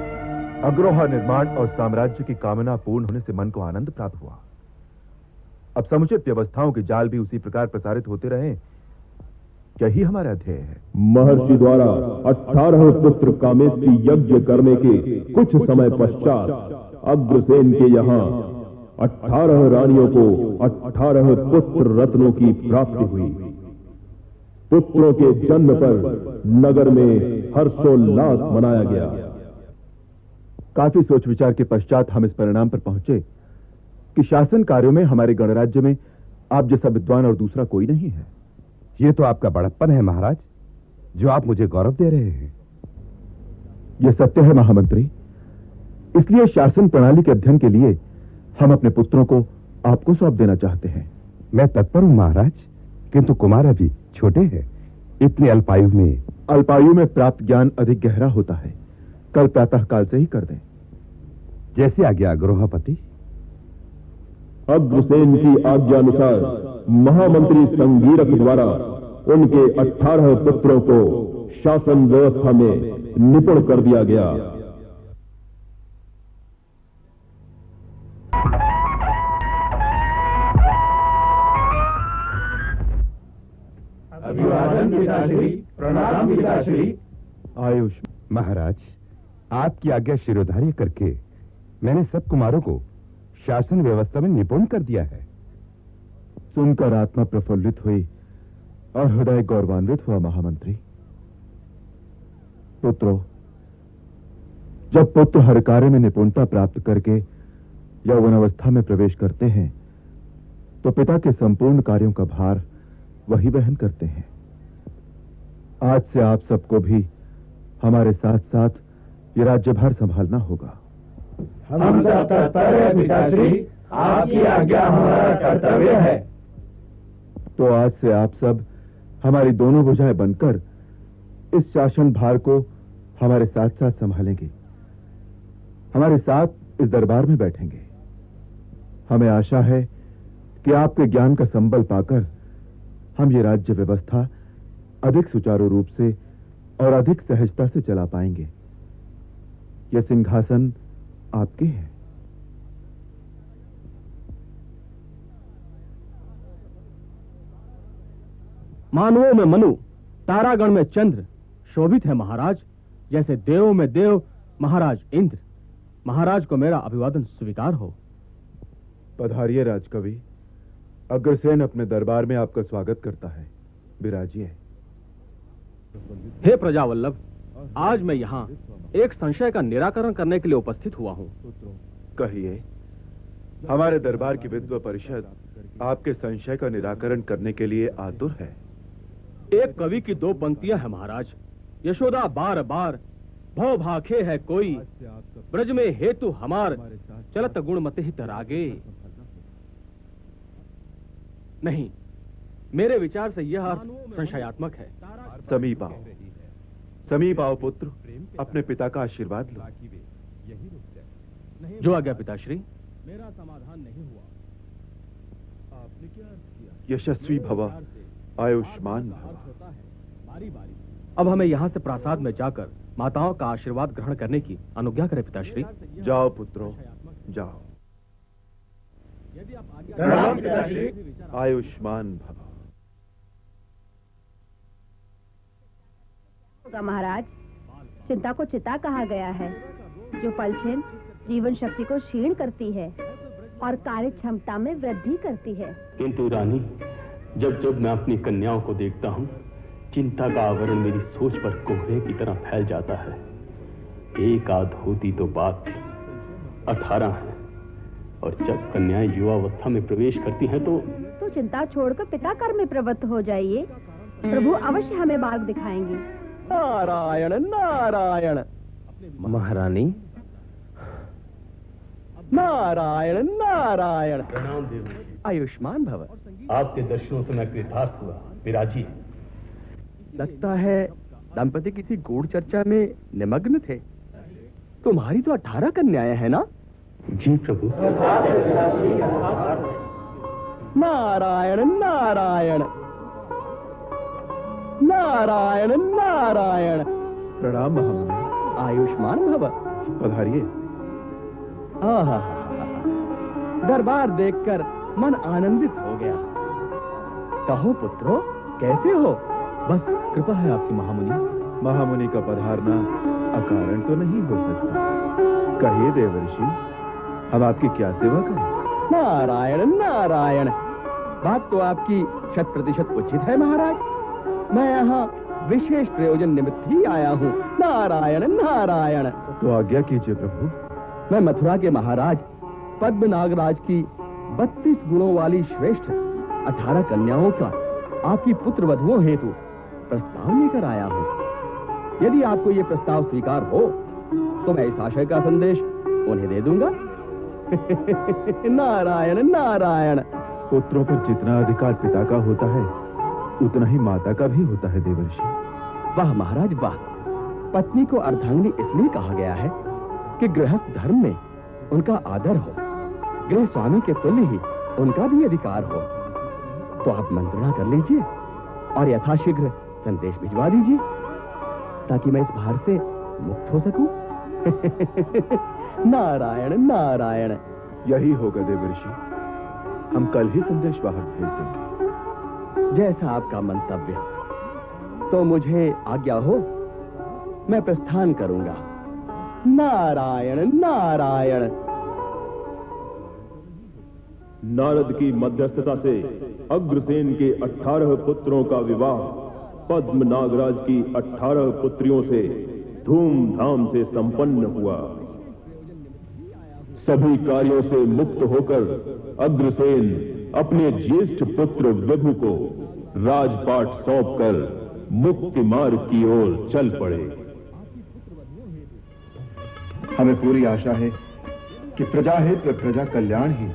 अग्रोहा निर्माण और साम्राज्य की कामना पूर्ण होने से मन को आनंद प्राप्त हुआ। अब समुचित व्यवस्थाओं के जाल भी उसी प्रकार प्रसारित होते रहे, यही हमारा ध्येय है। महर्षि द्वारा 18 पुत्र कामेष्टि यज्ञ करने के कुछ समय पश्चात अग्रसेन के यहाँ 18 रानियों को 18 पुत्र रत्नों की प्राप्ति हुई। पुत्रों के जन्म पर नगर में हर्षोल्लास मनाया गया। काफी सोच विचार के पश्चात हम इस परिणाम पर पहुंचे कि शासन कार्यों में हमारे गणराज्य में आप जैसा विद्वान और दूसरा कोई नहीं है। ये तो आपका बड़प्पन है महाराज, जो आप मुझे गौरव दे रहे हैं। यह सत्य है महामंत्री। इसलिए शासन प्रणाली के अध्ययन के लिए हम अपने पुत्रों को आपको सौंप देना चाहते हैं। मैं तत्पर हूं महाराज, किंतु कुमार अभी छोटे हैं। इतनी अल्पायु में प्राप्त ज्ञान अधिक गहरा होता है। कल प्रातः काल से ही कर दें। जैसे आज्ञा गृहपति। अग्रसेन की आज्ञानुसार महामंत्री संगीरक द्वारा उनके 18 पुत्रों को शासन व्यवस्था में निपुण कर दिया गया। अभिवादन पिताश्री, प्रणाम पिताश्री। आयुष महाराज, आपकी आज्ञा शिरोधार्य करके मैंने सब कुमारों को शासन व्यवस्था में निपुण कर दिया है। सुनकर आत्मा प्रफुल्लित हुई और हृदय गौरवान्वित हुआ महामंत्री। पुत्रों, जब पुत्र हर कार्य में निपुणता प्राप्त करके यौवनावस्था में प्रवेश करते हैं तो पिता के संपूर्ण कार्यों का भार वही वहन करते हैं। आज से आप सबको भी हमारे साथ साथ ये राज्यभार संभालना होगा। हम सब तत्पर हैं पिताश्री, आपकी आज्ञा हमारा कर्तव्य है। तो आज से आप सब हमारी दोनों भुजाएं बनकर इस शासन भार को हमारे साथ साथ संभालेंगे, हमारे साथ इस दरबार में बैठेंगे। हमें आशा है कि आपके ज्ञान का संबल पाकर हम ये राज्य व्यवस्था अधिक सुचारू रूप से और अधिक सहजता से चला पाएंगे। यह सिंहासन आपके है। मानवों में मनु, तारागण में चंद्र शोभित है महाराज। जैसे देवों में देव महाराज इंद्र। महाराज को मेरा अभिवादन स्वीकार हो। पधारिए राजकवि। अग्रसेन अपने दरबार में आपका स्वागत करता है। विराजिए। हे प्रजावल्लभ, आज मैं यहाँ एक संशय का निराकरण करने के लिए उपस्थित हुआ हूँ। कहिए। हमारे दरबार की विद्वत परिषद आपके संशय का निराकरण करने के लिए आतुर है। एक कवि की 2 पंक्तियां हैं महाराज। यशोदा बार बार भव भाखे है कोई, ब्रज में हेतु हमार चलत गुणमते हित रागे। नहीं, मेरे विचार से यह अर्थ संशयात्मक है। समीप आओ, समीप आओ पुत्र, अपने पिता का आशीर्वाद लो। जो आज्ञा पिताश्री। मेरा समाधान नहीं हुआ। आपने क्या अर्थ किया? यशस्वी भव, आयुष्मान भव। अब हमें यहाँ से प्रासाद में जाकर माताओं का आशीर्वाद ग्रहण करने की अनुज्ञा करें पिताश्री। जाओ पुत्रों, जाओ। आयुष्मान भव। महाराज, चिंता को चिता कहा गया है, जो पलछिन जीवन शक्ति को क्षीण करती है और कार्य क्षमता में वृद्धि करती है। किंतु रानी, जब जब मैं अपनी कन्याओं को देखता हूँ, चिंता का आवरण मेरी सोच पर कोहरे की तरह फैल जाता है। एक आध होती तो बात, 18 है, और जब कन्याएं युवावस्था में प्रवेश करती हैं तो चिंता छोड़कर पिता कर्म में प्रवृत्त हो जाइए। प्रभु अवश्य हमें मार्ग दिखाएंगे। नारायण नारायण। महारानी, नारायण नारायण। प्रणाम देवी। आयुष्मान भव। आपके दर्शनों से मैं कृतार्थ हुआ। विराजी। लगता है दंपति किसी गूढ़ चर्चा में निमग्न थे। तुम्हारी तो 18 कन्याएं हैं ना? जी प्रभु। नारायण नारायण नारायण नारायण। प्रणाम महामुनि। आयुष्मान भव। पधारिए। आहा, दरबार देखकर मन आनंदित हो गया। कहो पुत्रो, कैसे हो? बस कृपा है आपकी महामुनि। महामुनि का पधारना अकारण तो नहीं हो सकता। कहिए देवर्षि, हम आपकी क्या सेवा करें? नारायण नारायण। बात तो आपकी 100% उचित है महाराज। मैं यहाँ विशेष प्रयोजन निमित्त ही आया हूँ। नारायण नारायण। तो आज्ञा कीजिए प्रभु। मैं मथुरा के महाराज पद्मनागराज की 32 गुणों वाली श्रेष्ठ 18 कन्याओं का आपकी पुत्र वधुओं हेतु प्रस्ताव लेकर आया हूँ। यदि आपको ये प्रस्ताव स्वीकार हो तो मैं इस आशय का संदेश उन्हें दे दूंगा। नारायण नारायण। पुत्रों पर जितना अधिकार पिता का होता है, उतना ही माता का भी होता है देवर्षि। वाह महाराज वाह। पत्नी को अर्धांगिनी इसलिए कहा गया है कि गृहस्थ धर्म में उनका आदर हो, गृह स्वामी के तुल्य ही उनका भी अधिकार हो। तो आप मंत्रणा कर लीजिए और यथाशीघ्र संदेश भिजवा दीजिए, ताकि मैं इस भार से मुक्त हो सकूं। नारायण नारायण। यही होगा देवर्षि। हम कल ही संदेश वाहक भेज देंगे। जैसा आपका मंतव्य। तो मुझे आज्ञा हो, मैं प्रस्थान करूंगा। नारायण नारायण। नारद की मध्यस्थता से अग्रसेन के 18 पुत्रों का विवाह पद्म नागराज की 18 पुत्रियों से धूमधाम से संपन्न हुआ। सभी कार्यों से मुक्त होकर अग्रसेन अपने ज्येष्ठ पुत्र विभु को राजपाट सौंपकर मुक्ति मार्ग की ओर चल पड़े। हमें पूरी आशा है कि प्रजा हित व प्रजा कल्याण ही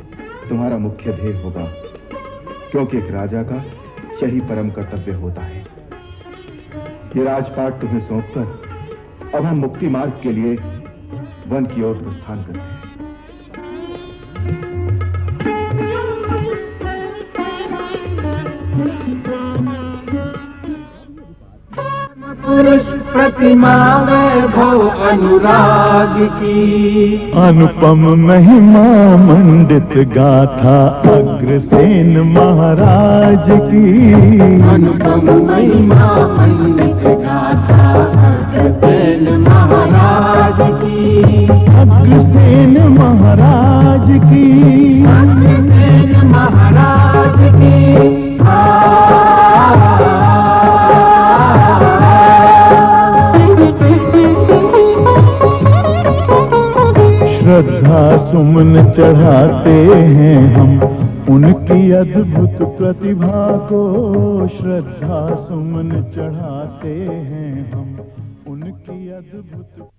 तुम्हारा मुख्य ध्येय होगा, क्योंकि एक राजा का यही परम कर्तव्य होता है। ये राजपाट तुम्हें सौंपकर अब हम मुक्ति मार्ग के लिए वन की ओर प्रस्थान करते हैं। पुरुष प्रतिमा वैभव अनुराग की, अनुपम महिमा मंडित गाथा अग्रसेन महाराज की। अनुपम महिमा मंडित गाथा अग्रसेन महाराज की। अग्रसेन महाराज की। अग्रसेन महाराज की। श्रद्धा सुमन चढ़ाते हैं हम उनकी अद्भुत प्रतिभा को। श्रद्धा सुमन चढ़ाते हैं हम उनकी अद्भुत